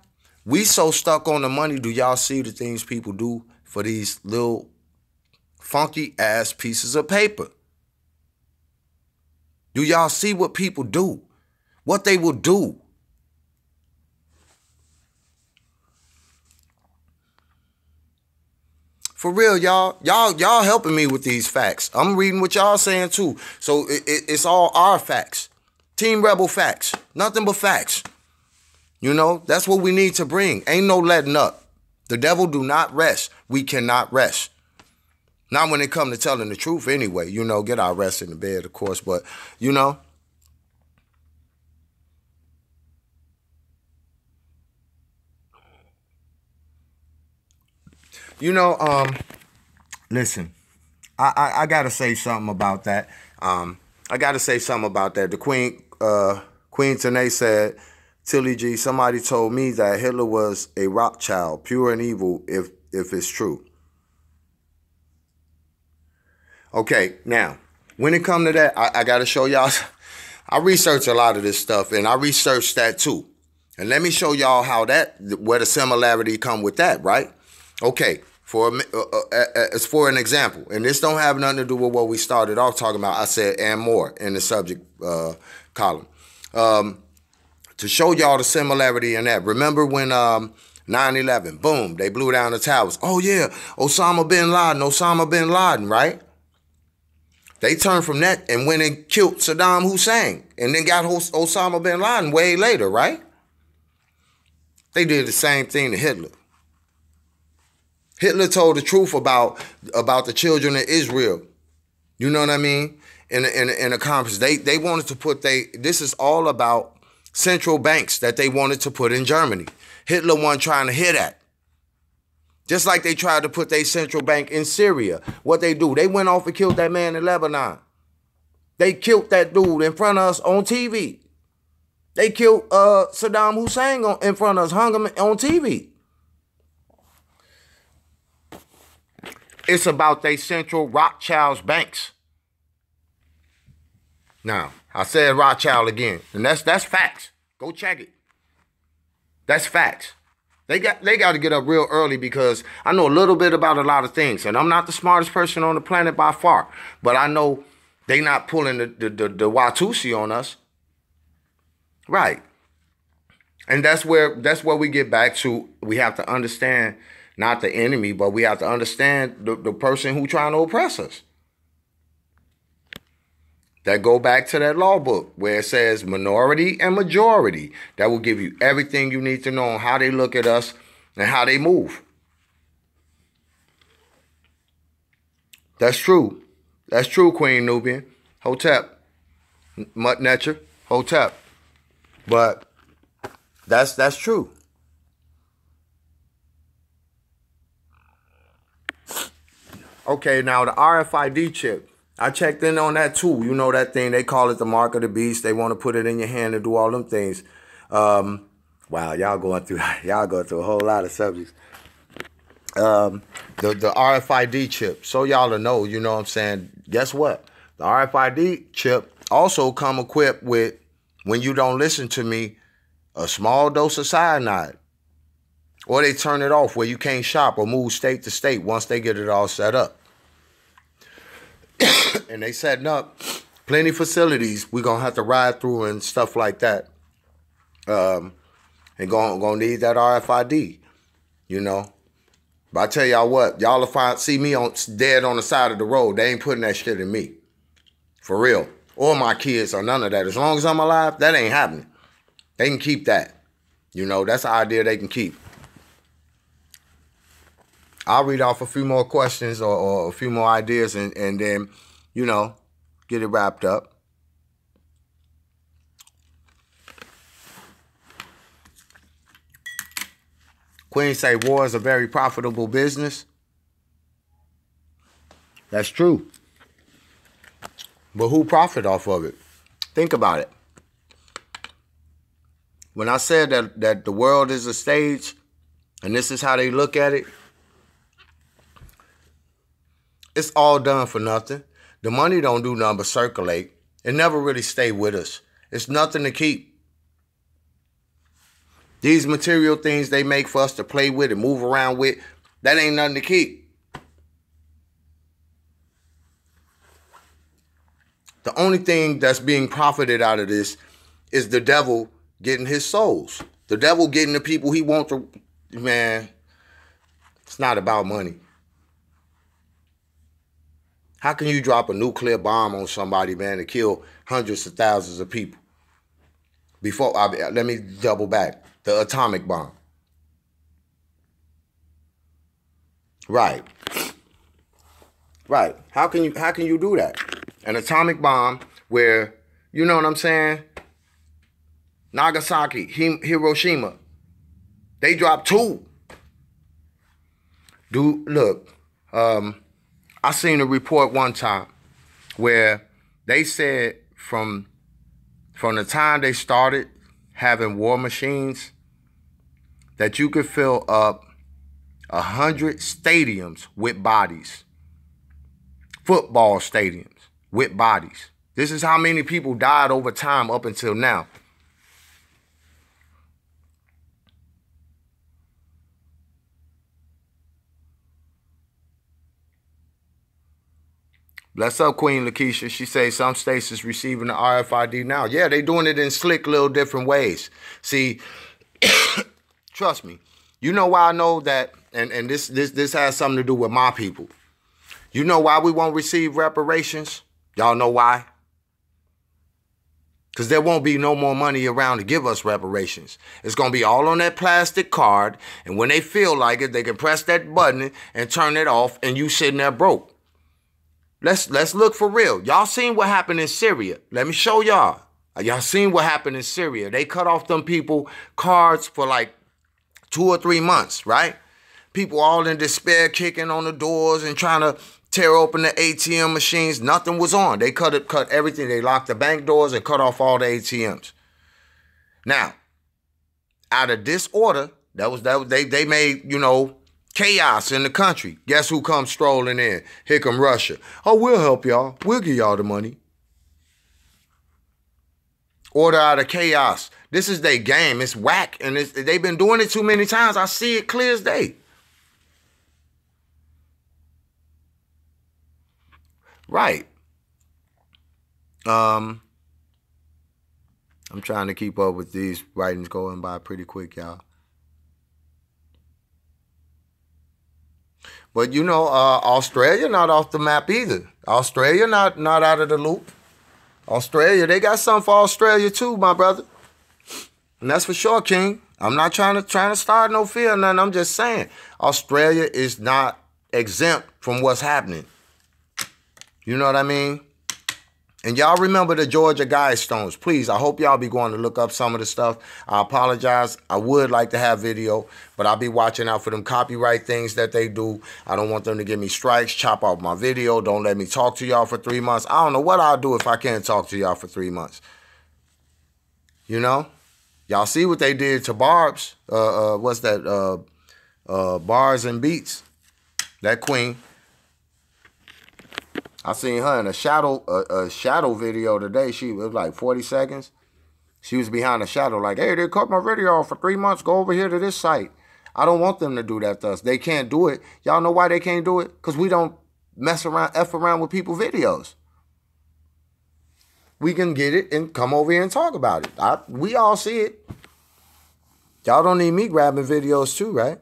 we so stuck on the money. Do y'all see the things people do for these little funky ass pieces of paper? Do y'all see what people do? What they will do? For real, y'all helping me with these facts. I'm reading what y'all saying too. So it's all our facts. Team Rebel facts. Nothing but facts. You know, that's what we need to bring. Ain't no letting up. The devil do not rest. We cannot rest. Not when it come to telling the truth anyway. You know, get our rest in the bed, of course. But, you know. Listen, I gotta say something about that. The Queen Tanae said, Tilly G, somebody told me that Hitler was a Rothschild, pure and evil, if it's true. Okay, now, when it come to that, I gotta show y'all, I research a lot of this stuff, and I researched that too. And let me show y'all where the similarity come with that, right? Okay, for an example, and this don't have nothing to do with what we started off talking about. I said and more in the subject column. To show y'all the similarity in that. Remember when 9/11, boom, they blew down the towers. Oh yeah, Osama bin Laden, right? They turned from that and went and killed Saddam Hussein and then got Osama bin Laden way later, right? They did the same thing to Hitler. Hitler told the truth about the children of Israel. You know what I mean? In a conference, they wanted to put this is all about central banks that they wanted to put in Germany. Hitler wasn't trying to hit at. Just like they tried to put their central bank in Syria. What they do? They went off and killed that man in Lebanon. They killed that dude in front of us on TV. They killed Saddam Hussein in front of us, hung him on TV. It's about they central Rothschild's banks. Now, I said Rothschild again, and that's facts. Go check it. That's facts. They got to get up real early because I know a little bit about a lot of things, and I'm not the smartest person on the planet by far, but I know they not pulling the Watusi on us. Right. And that's where we get back to. We have to understand not the enemy, but we have to understand the person who trying to oppress us. That go back to that law book where it says minority and majority. That will give you everything you need to know on how they look at us and how they move. That's true. That's true, Queen Nubian. Hotep. Mutt Netcher. Hotep. But that's true. Okay, now the RFID chip. I checked in on that too. You know that thing, they call it the mark of the beast. They want to put it in your hand and do all them things. Wow, y'all going through a whole lot of subjects. The RFID chip. So y'all to know, you know what I'm saying? Guess what? The RFID chip also come equipped with, when you don't listen to me, a small dose of cyanide. Or they turn it off where you can't shop or move state to state once they get it all set up. And they setting up plenty of facilities we're going to have to ride through and stuff like that. And gonna need that RFID, you know. But I tell y'all what, y'all will see me dead on the side of the road. They ain't putting that shit in me. For real. Or my kids or none of that. As long as I'm alive, that ain't happening. They can keep that. You know, that's an idea they can keep. I'll read off a few more questions or a few more ideas and then, you know, get it wrapped up. Queen say war is a very profitable business. That's true. But who profit off of it? Think about it. When I said that the world is a stage and this is how they look at it, it's all done for nothing. The money don't do nothing but circulate. It never really stay with us. It's nothing to keep. These material things they make for us to play with and move around with, that ain't nothing to keep. The only thing that's being profited out of this is the devil getting his souls. The devil getting the people he wants to, man, it's not about money. How can you drop a nuclear bomb on somebody, man, to kill hundreds of thousands of people? Let me double back. The atomic bomb. Right. Right. How can you do that? An atomic bomb where, you know what I'm saying? Nagasaki, Hiroshima. They dropped 2. Look, I seen a report one time where they said from the time they started having war machines that you could fill up 100 stadiums with bodies. Football stadiums with bodies. This is how many people died over time up until now. Bless up, Queen Lakeisha. She says some states is receiving the RFID now. Yeah, they doing it in slick little different ways. See, trust me. You know why I know that, and this has something to do with my people. You know why we won't receive reparations? Y'all know why? Because there won't be no more money around to give us reparations. It's going to be all on that plastic card, and when they feel like it, they can press that button and turn it off, and you sitting there broke. Let's look for real. Y'all seen what happened in Syria. Let me show y'all. Y'all seen what happened in Syria. They cut off them people cards for like 2 or 3 months, right? People all in despair, kicking on the doors and trying to tear open the ATM machines. Nothing was on. They cut everything. They locked the bank doors and cut off all the ATMs. Now, out of disorder, they made, you know, chaos in the country. Guess who comes strolling in? Here come Russia. Oh, we'll help y'all. We'll give y'all the money. Order out of chaos. This is their game. It's whack. And they've been doing it too many times. I see it clear as day. Right. I'm trying to keep up with these writings going by pretty quick, y'all. But you know, Australia not off the map either. Australia not out of the loop. Australia, they got something for Australia too, my brother. And that's for sure, King. I'm not trying to start no fear or nothing. I'm just saying, Australia is not exempt from what's happening. You know what I mean? And y'all remember the Georgia Guidestones. Please, I hope y'all be going to look up some of the stuff. I apologize. I would like to have video, but I'll be watching out for them copyright things that they do. I don't want them to give me strikes, chop off my video. Don't let me talk to y'all for 3 months. I don't know what I'll do if I can't talk to y'all for 3 months. You know? Y'all see what they did to Barb's. What's that? Bars and Beats. That queen. I seen her in a shadow video today. She was like 40 seconds. She was behind a shadow like, hey, they cut my video off for 3 months. Go over here to this site. I don't want them to do that to us. They can't do it. Y'all know why they can't do it? Because we don't F around with people's videos. We can get it and come over here and talk about it. We all see it. Y'all don't need me grabbing videos too, right?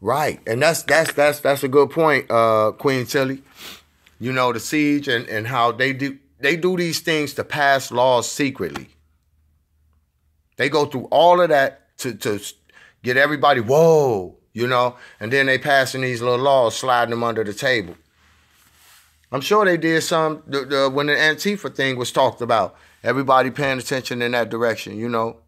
Right, and that's a good point, Queen Tilly. You know, the siege and how they do these things to pass laws secretly. They go through all of that to get everybody, whoa, you know, and then they passing these little laws, sliding them under the table. I'm sure they did some when the Antifa thing was talked about. Everybody paying attention in that direction, you know.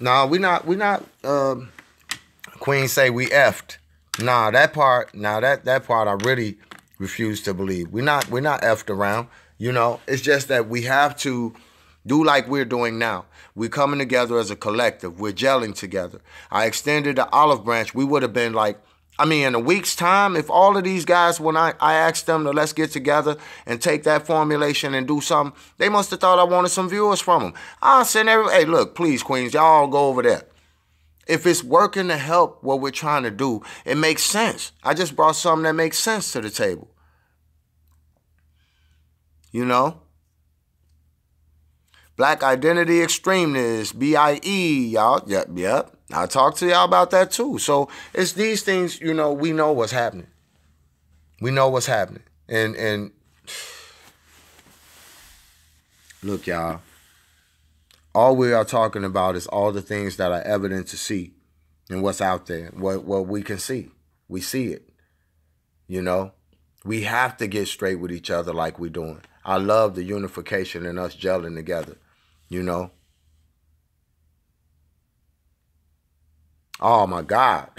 No, we not Queen say we effed. Nah, that part I really refuse to believe. We're not effed around. You know, it's just that we have to do like we're doing now. We're coming together as a collective. We're gelling together. I extended the olive branch. We would have been like, I mean, in a week's time, if all of these guys, when I asked them to let's get together and take that formulation and do something, they must have thought I wanted some viewers from them. I'll send hey, look, please, Queens, y'all go over there. If it's working to help what we're trying to do, it makes sense. I just brought something that makes sense to the table. You know? Black identity extremists, BIE, y'all. Yep. I'll talk to y'all about that too. So it's these things, we know what's happening. We know what's happening. And look, y'all, all we are talking about is all the things that are evident to see and what's out there, what we can see. We see it. We have to get straight with each other like we're doing. I love the unification and us gelling together, Oh, my God.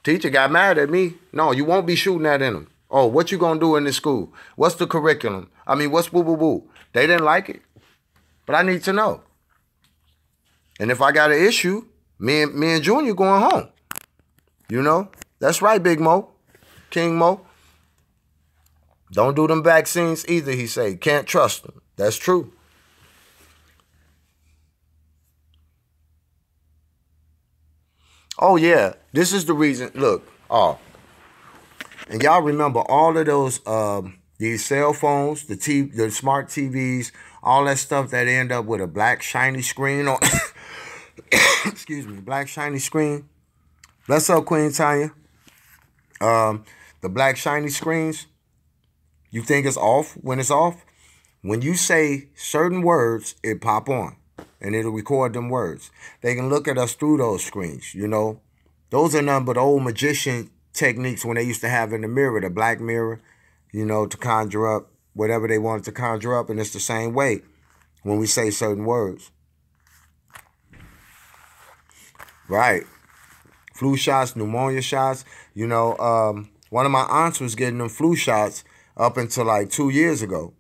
Teacher got mad at me. No, you won't be shooting that in them. Oh, what you going to do in this school? What's the curriculum? I mean, what's boo-boo-boo? They didn't like it. But I need to know. And if I got an issue, me and Junior going home. That's right, Big Mo. King Mo. Don't do them vaccines either, he say. Can't trust them. That's true. Oh, yeah. This is the reason. Look. And y'all remember all of those, these cell phones, the smart TVs, all that stuff that end up with a black shiny screen on. Excuse me, black shiny screen. Bless up, Queen Tanya. The black shiny screens. You think it's off when it's off? When you say certain words, it pop on. And it'll record them words. They can look at us through those screens, Those are none but old magician techniques when they used to have in the mirror, the black mirror, to conjure up whatever they wanted to conjure up. And it's the same way when we say certain words. Right. Flu shots, pneumonia shots. One of my aunts was getting them flu shots up until like 2 years ago.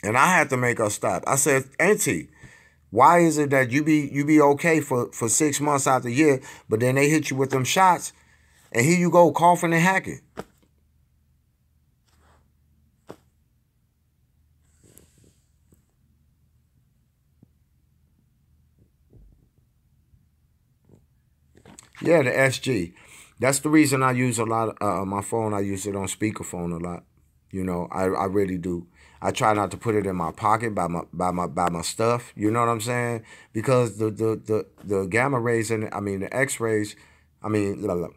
And I had to make her stop. I said, Auntie, why is it that you be okay for 6 months out the year, but then they hit you with them shots, and here you go coughing and hacking? Yeah, the SG. That's the reason I use a lot of my phone. I use it on speakerphone a lot. I really do. I try not to put it in my pocket by my stuff. You know what I'm saying? Because the gamma rays and the X-rays, the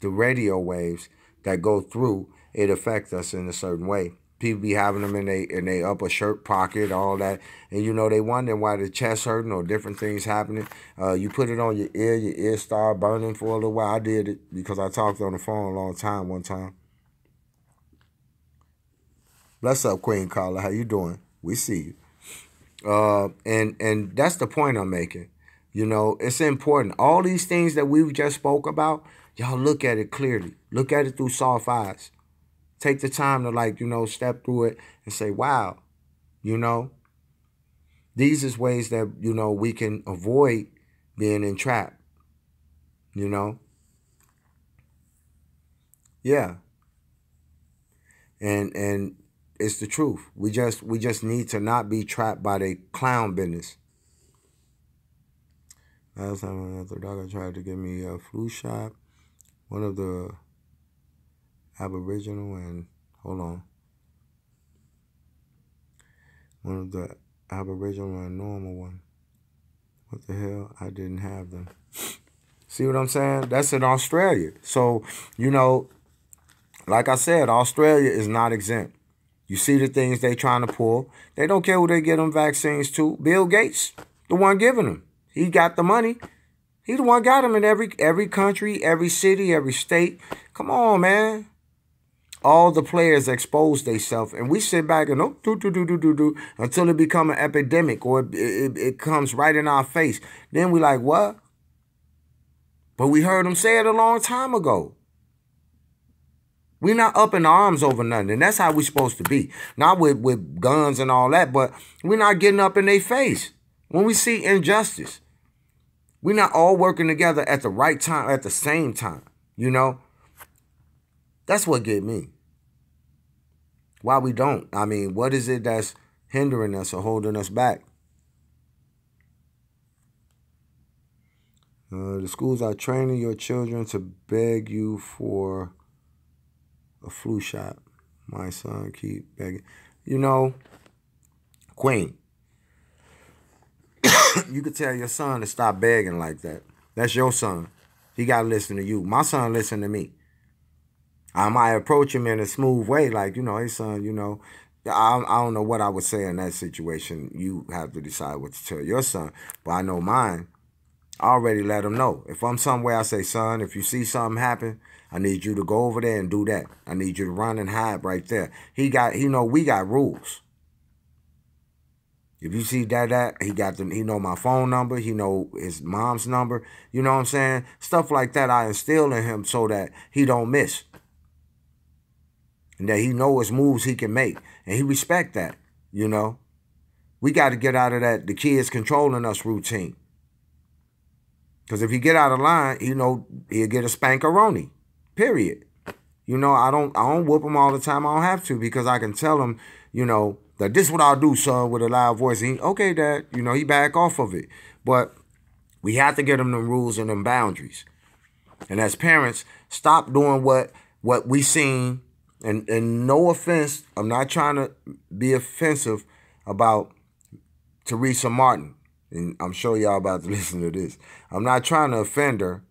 radio waves that go through, it affects us in a certain way. People be having them in they upper shirt pocket, all that, and they wonder why the chest hurting or different things happening. You put it on your ear start burning for a little while. I did it because I talked on the phone a long time one time. Bless up, Queen Carla. How you doing? We see you. And that's the point I'm making. It's important. All these things that we've just spoke about, y'all look at it clearly. Look at it through soft eyes. Take the time to step through it and say, wow, these is ways that, we can avoid being entrapped, Yeah. And it's the truth. We just need to not be trapped by the clown business. Last time another doctor tried to give me a flu shot. One of the Aboriginal and one of the Aboriginal and normal one. What the hell? I didn't have them. See what I'm saying? That's in Australia. So, like I said, Australia is not exempt. You see the things they trying to pull. They don't care who they get them vaccines to. Bill Gates, the one giving them. He got the money. He the one got them in every country, every city, every state. Come on, man. All the players expose themselves, and we sit back and do until it become an epidemic or it comes right in our face. Then we like, what? But we heard them say it a long time ago. We not up in arms over nothing, and that's how we supposed to be. Not with guns and all that, but we're not getting up in their face when we see injustice. We're not all working together at the right time, at the same time, That's what get me. Why we don't? What is it that's hindering us or holding us back? The schools are training your children to beg you for a flu shot. My son keep begging. Queen, you could tell your son to stop begging like that. That's your son. He got to listen to you. My son listen to me. I might approach him in a smooth way, like, hey, son, I don't know what I would say in that situation. You have to decide what to tell your son. But I know mine. I already let him know. If I'm somewhere, I say, son, if you see something happen, I need you to go over there and do that. I need you to run and hide right there. He know we got rules. If you see that, he know my phone number. He know his mom's number. You know what I'm saying? Stuff like that I instill in him so that he don't miss. And that he know his moves he can make. And he respect that, We got to get out of that, the kids controlling us routine. Because if he get out of line, he'll get a spankaroni, period. I don't whoop him all the time. I don't have to, because I can tell him, that this is what I'll do, son, with a loud voice. And okay, Dad, he back off of it. But we have to get him them rules and them boundaries. And as parents, stop doing what we seen. And no offense, I'm not trying to be offensive about Teresa Martin. And I'm sure y'all about to listen to this. I'm not trying to offend her.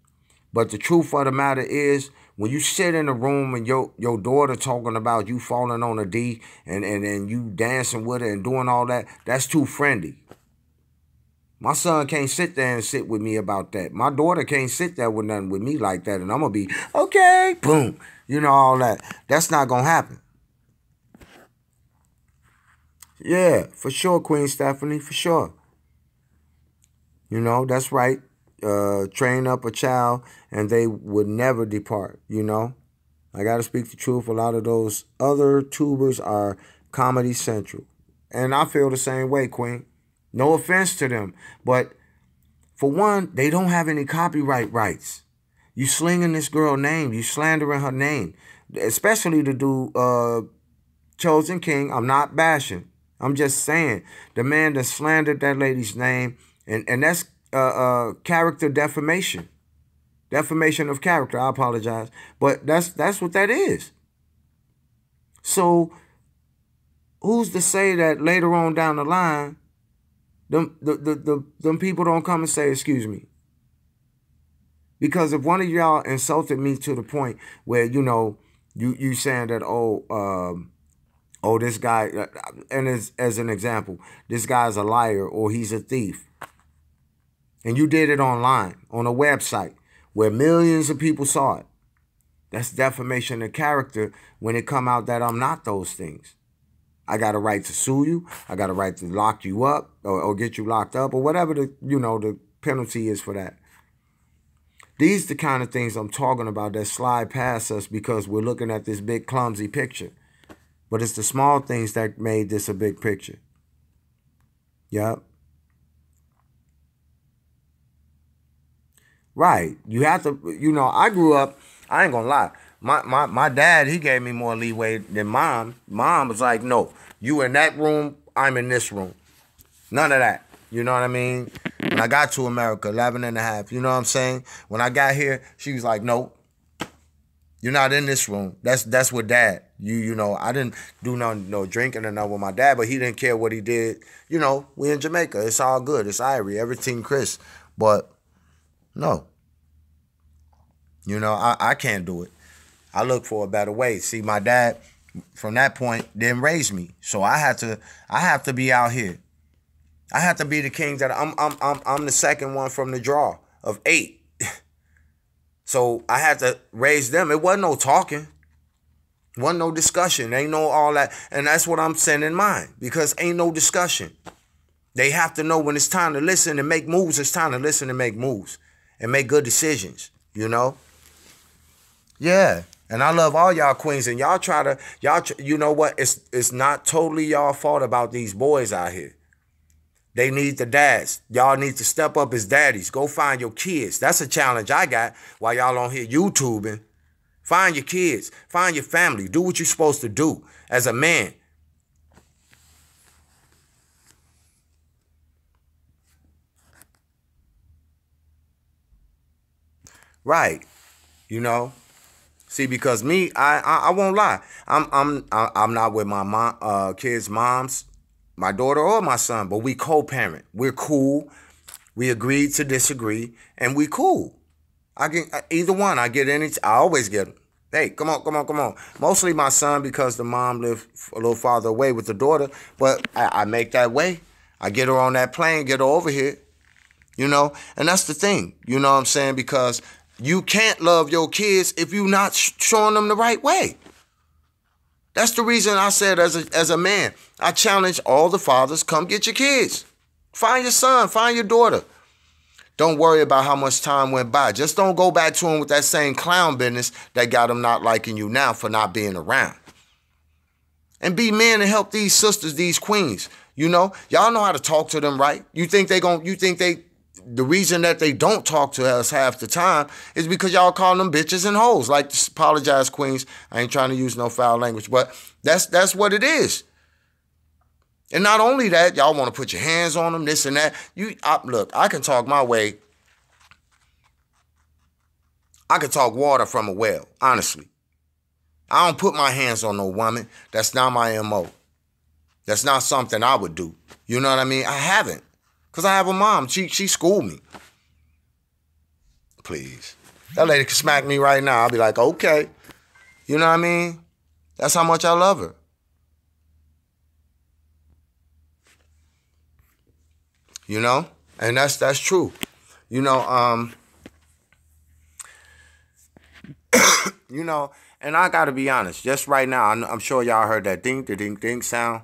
But the truth of the matter is, when you sit in a room and your daughter talking about you falling on a D and you dancing with her and doing all that, that's too friendly. My son can't sit there and sit with me about that. My daughter can't sit there with nothing with me like that. And I'm going to be, okay, boom, all that. That's not going to happen. Yeah, for sure, Queen Stephanie, for sure. That's right. Train up a child and they would never depart, I got to speak the truth. A lot of those other tubers are Comedy Central. And I feel the same way, Queen. No offense to them. But for one, they don't have any copyright rights. You slinging this girl name. You slandering her name. Especially to do Chosen King. I'm not bashing. I'm just saying. The man that slandered that lady's name. And that's character defamation. Defamation of character. I apologize. But that's what that is. So who's to say that later on down the line, them people don't come and say, excuse me? Because if one of y'all insulted me to the point where, you saying that, this guy, and as an example, this guy's a liar or he's a thief. And you did it online, on a website, where millions of people saw it. That's defamation of character when it come out that I'm not those things. I got a right to sue you. I got a right to lock you up or get you locked up or whatever the penalty is for that. These the kind of things I'm talking about that slide past us because we're looking at this big clumsy picture. But it's the small things that made this a big picture. Yep. Right. You have to, I grew up, I ain't gonna lie. My dad, he gave me more leeway than mom. Mom was like, no, you in that room, I'm in this room. None of that. You know what I mean? When I got to America, 11 and a half, you know what I'm saying? When I got here, she was like, no, you're not in this room. That's with Dad. I didn't do no drinking or nothing with my dad, but he didn't care what he did. We in Jamaica. It's all good. It's Irie, everything Chris. But no. I can't do it. I look for a better way. See, my dad, from that point, didn't raise me. So I have to be out here. I have to be the king that I'm the second one from the draw of 8. So I had to raise them. It wasn't no talking. It wasn't no discussion. Ain't no all that. And that's what I'm saying in mind. Because ain't no discussion. They have to know when it's time to listen and make moves, it's time to listen and make moves. And make good decisions, Yeah. And I love all y'all queens. And y'all you know what? It's not totally y'all fault about these boys out here. They need the dads. Y'all need to step up as daddies. Go find your kids. That's a challenge I got while y'all on here YouTubing. Find your kids. Find your family. Do what you're supposed to do as a man. Right. See, because me, I won't lie. I'm not with my kids' moms my daughter or my son, but we co-parent. We're cool. We agreed to disagree, and we cool. I get either one. I always get them. Hey, come on. Mostly my son, because the mom lived a little farther away with the daughter, but I make that way. I get her on that plane, get her over here, and that's the thing, you know what I'm saying? Because you can't love your kids if you're not showing them the right way. That's the reason I said as a man, I challenge all the fathers, come get your kids. Find your son, find your daughter. Don't worry about how much time went by. Just don't go back to him with that same clown business that got him not liking you now for not being around. And be men and help these sisters, these queens. Y'all know how to talk to them, right? The reason that they don't talk to us half the time is because y'all call them bitches and hoes. Like, apologize, queens. I ain't trying to use no foul language, but that's what it is. And not only that, y'all want to put your hands on them, this and that. Look, I can talk my way. I can talk water from a well, honestly. I don't put my hands on no woman. That's not my MO. That's not something I would do. You know what I mean? I haven't. Because I have a mom. She schooled me. Please. That lady can smack me right now. I'll be like, okay. You know what I mean? That's how much I love her. And that's true. And I got to be honest, just right now, I'm sure y'all heard that ding, ding, ding sound.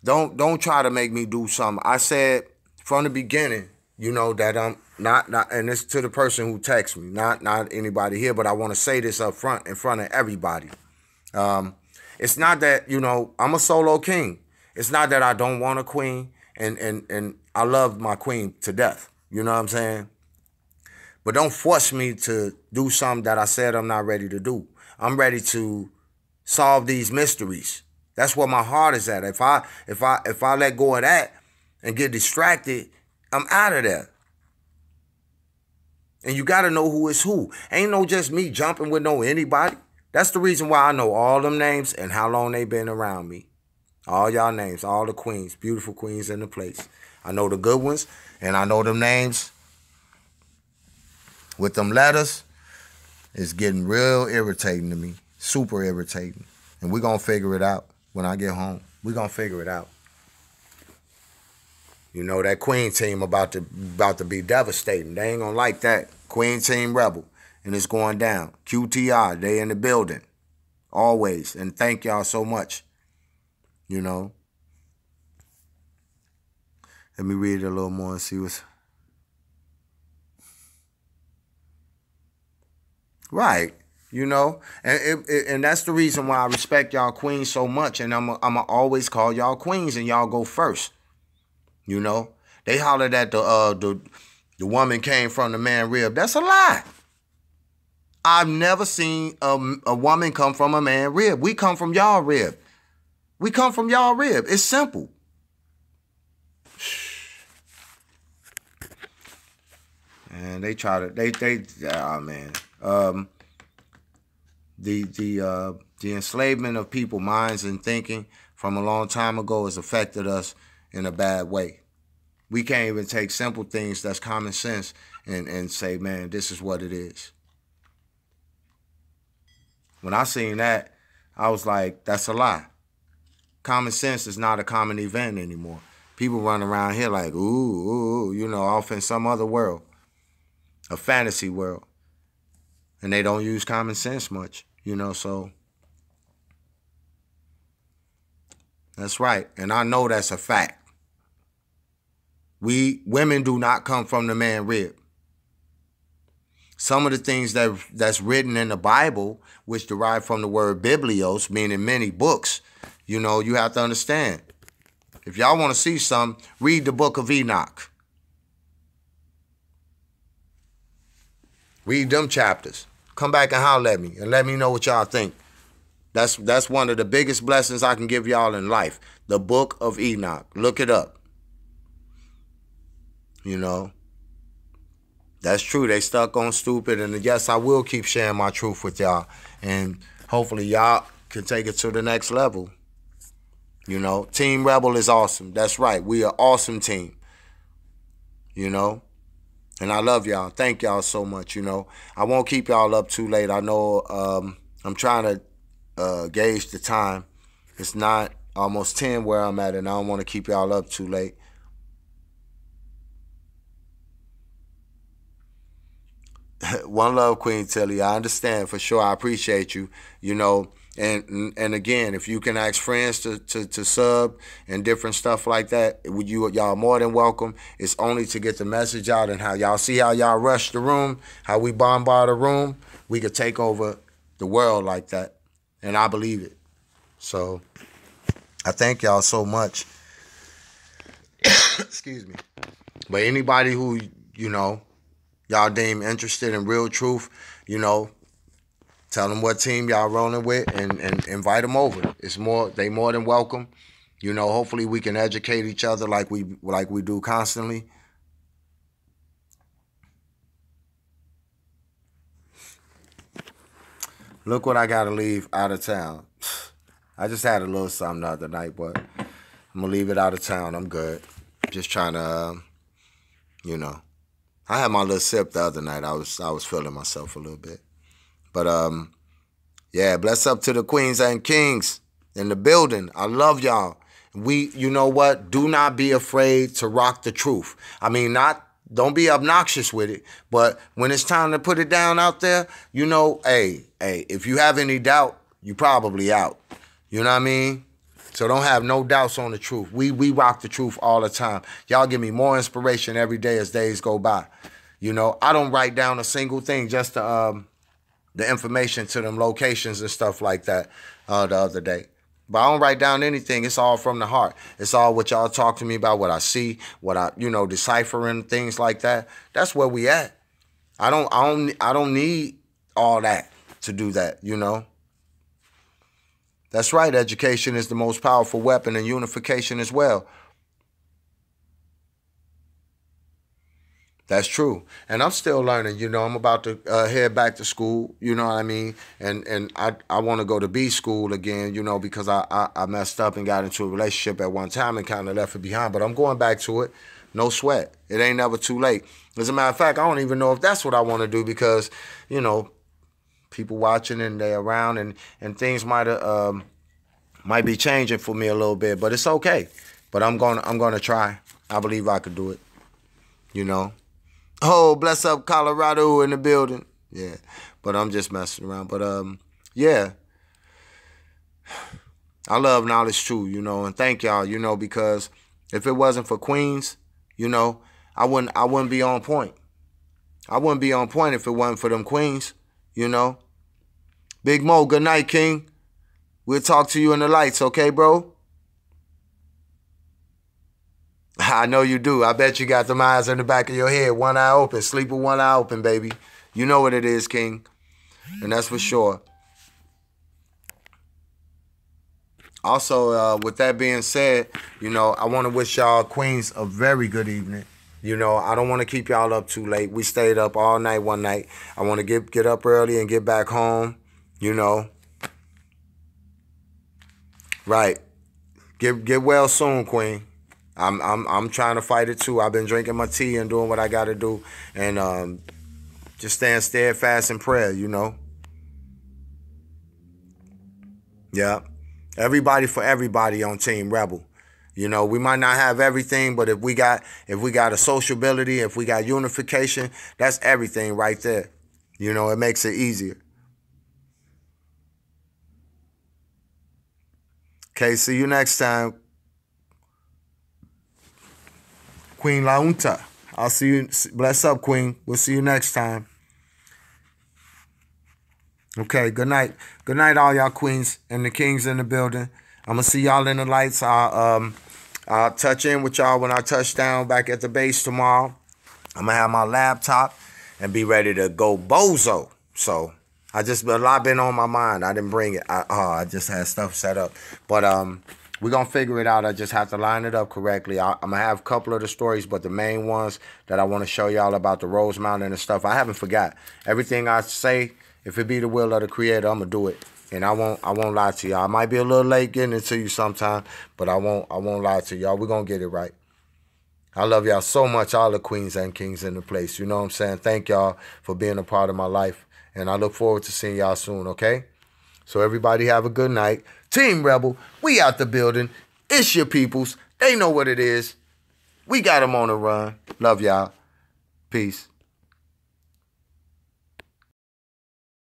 Don't try to make me do something. I said from the beginning, that I'm not, and it's to the person who texts me, not anybody here, but I want to say this up front, in front of everybody. It's not that, I'm a solo king. It's not that I don't want a queen, and I love my queen to death. You know what I'm saying? But don't force me to do something that I said I'm not ready to do. I'm ready to solve these mysteries. That's where my heart is at. If I let go of that and get distracted, I'm out of there. And you got to know who is who. Ain't no just me jumping with anybody. That's the reason why I know all them names and how long they been around me. All y'all names, all the queens, beautiful queens in the place. I know the good ones, and I know them names. With them letters, it's getting real irritating to me. Super irritating. And we're going to figure it out when I get home. We're going to figure it out. That queen team about to be devastating. They ain't going to like that. Queen team rebel. And it's going down. QTI, they in the building. Always. And thank y'all so much. Let me read it a little more and see what's... Right. And that's the reason why I respect y'all queens so much. And I'm always call y'all queens and y'all go first. They hollered that the woman came from the man rib. That's a lie. I've never seen a woman come from a man rib. We come from y'all rib. We come from y'all rib. It's simple. And they try to, man. The enslavement of people's minds and thinking from a long time ago has affected us in a bad way. We can't even take simple things that's common sense and say, man, this is what it is. When I seen that, I was like, that's a lie. Common sense is not a common event anymore. People run around here like, ooh, off in some other world, a fantasy world. And they don't use common sense much, so that's right. And I know that's a fact. Women do not come from the man rib. Some of the things that's written in the Bible, which derive from the word biblios, meaning many books, you have to understand. If y'all want to see something, read the book of Enoch. Read them chapters. Come back and holler at me and let me know what y'all think. That's one of the biggest blessings I can give y'all in life. The book of Enoch. Look it up. That's true. They stuck on stupid. And yes, I will keep sharing my truth with y'all. And hopefully y'all can take it to the next level. You know, Team Rebel is awesome. That's right. We are an awesome team. You know, and I love y'all. Thank y'all so much. You know, I won't keep y'all up too late. I know I'm trying to gauge the time. It's not almost 10 where I'm at, and I don't want to keep y'all up too late. One love, Queen Tilly. I understand for sure. I appreciate you. You know, and again, if you can ask friends to sub and different stuff like that, y'all more than welcome. It's only to get the message out, and how y'all see how y'all rush the room, how we bombard the room. We could take over the world like that, and I believe it. So I thank y'all so much. Excuse me. But anybody who, you know, y'all deem interested in real truth, you know, tell them what team y'all rolling with, and invite them over. They more than welcome. You know, hopefully we can educate each other like we do constantly. Look what I gotta leave out of town. I just had a little something the other night, but I'm gonna leave it out of town. I'm good. Just trying to, you know, I had my little sip the other night. I was feeling myself a little bit, but yeah. Bless up to the queens and kings in the building. I love y'all. You know what? Do not be afraid to rock the truth. I mean, don't be obnoxious with it, but when it's time to put it down out there, you know, hey, if you have any doubt, you probably out. You know what I mean? So don't have no doubts on the truth. We rock the truth all the time. Y'all give me more inspiration every day as days go by. You know, I don't write down a single thing, just the information to them locations and stuff like that the other day. But I don't write down anything. It's all from the heart. It's all what y'all talk to me about, what I see, what I, you know, deciphering things like that. That's where we at. I don't need all that to do that, you know. That's right. Education is the most powerful weapon, and unification as well. That's true. And I'm still learning, you know. I'm about to head back to school, you know what I mean? And I want to go to B school again, you know, because I messed up and got into a relationship at one time and kind of left it behind. But I'm going back to it. No sweat. It ain't never too late. As a matter of fact, I don't even know if that's what I want to do, because, you know, people watching and they're around, and things might be changing for me a little bit, but it's okay. But I'm gonna try. I believe I could do it, you know. Oh, bless up Colorado in the building. Yeah, but I'm just messing around. But yeah, I love knowledge too, you know, and thank y'all, you know, because if it wasn't for Queens, you know, I wouldn't be on point. I wouldn't be on point if it wasn't for them Queens, you know. Big Mo, good night, King. We'll talk to you in the lights, okay, bro? I know you do. I bet you got them eyes in the back of your head, one eye open. Sleep with one eye open, baby. You know what it is, King. And that's for sure. Also, with that being said, you know, I want to wish y'all Queens a very good evening. You know, I don't want to keep y'all up too late. We stayed up all night one night. I want to get up early and get back home, you know. Right. Get well soon, Queen. I'm trying to fight it too. I've been drinking my tea and doing what I got to do, and just staying steadfast in prayer, you know. Yeah. Everybody for everybody on Team Rebel. You know, we might not have everything, but if we got a sociability, if we got unification, that's everything right there. You know, it makes it easier. Okay, see you next time. Queen Launta. I'll see you. Bless up, Queen. We'll see you next time. Okay, good night. Good night, all y'all queens and the kings in the building. I'm going to see y'all in the lights. I'll touch in with y'all when I touch down back at the base tomorrow. I'm going to have my laptop and be ready to go bozo. So, a lot been on my mind. I didn't bring it. I just had stuff set up. But we're going to figure it out. I just have to line it up correctly. I'm going to have a couple of the stories, but the main ones that I want to show y'all about the Rose Mountain and stuff, I haven't forgot. Everything I say, if it be the will of the Creator, I'm going to do it. And I won't lie to y'all. I might be a little late getting it to you sometime, but I won't lie to y'all. We're gonna get it right. I love y'all so much, all the queens and kings in the place. You know what I'm saying? Thank y'all for being a part of my life. And I look forward to seeing y'all soon, okay? So everybody have a good night. Team Rebel, we out the building. It's your peoples. They know what it is. We got them on the run. Love y'all. Peace.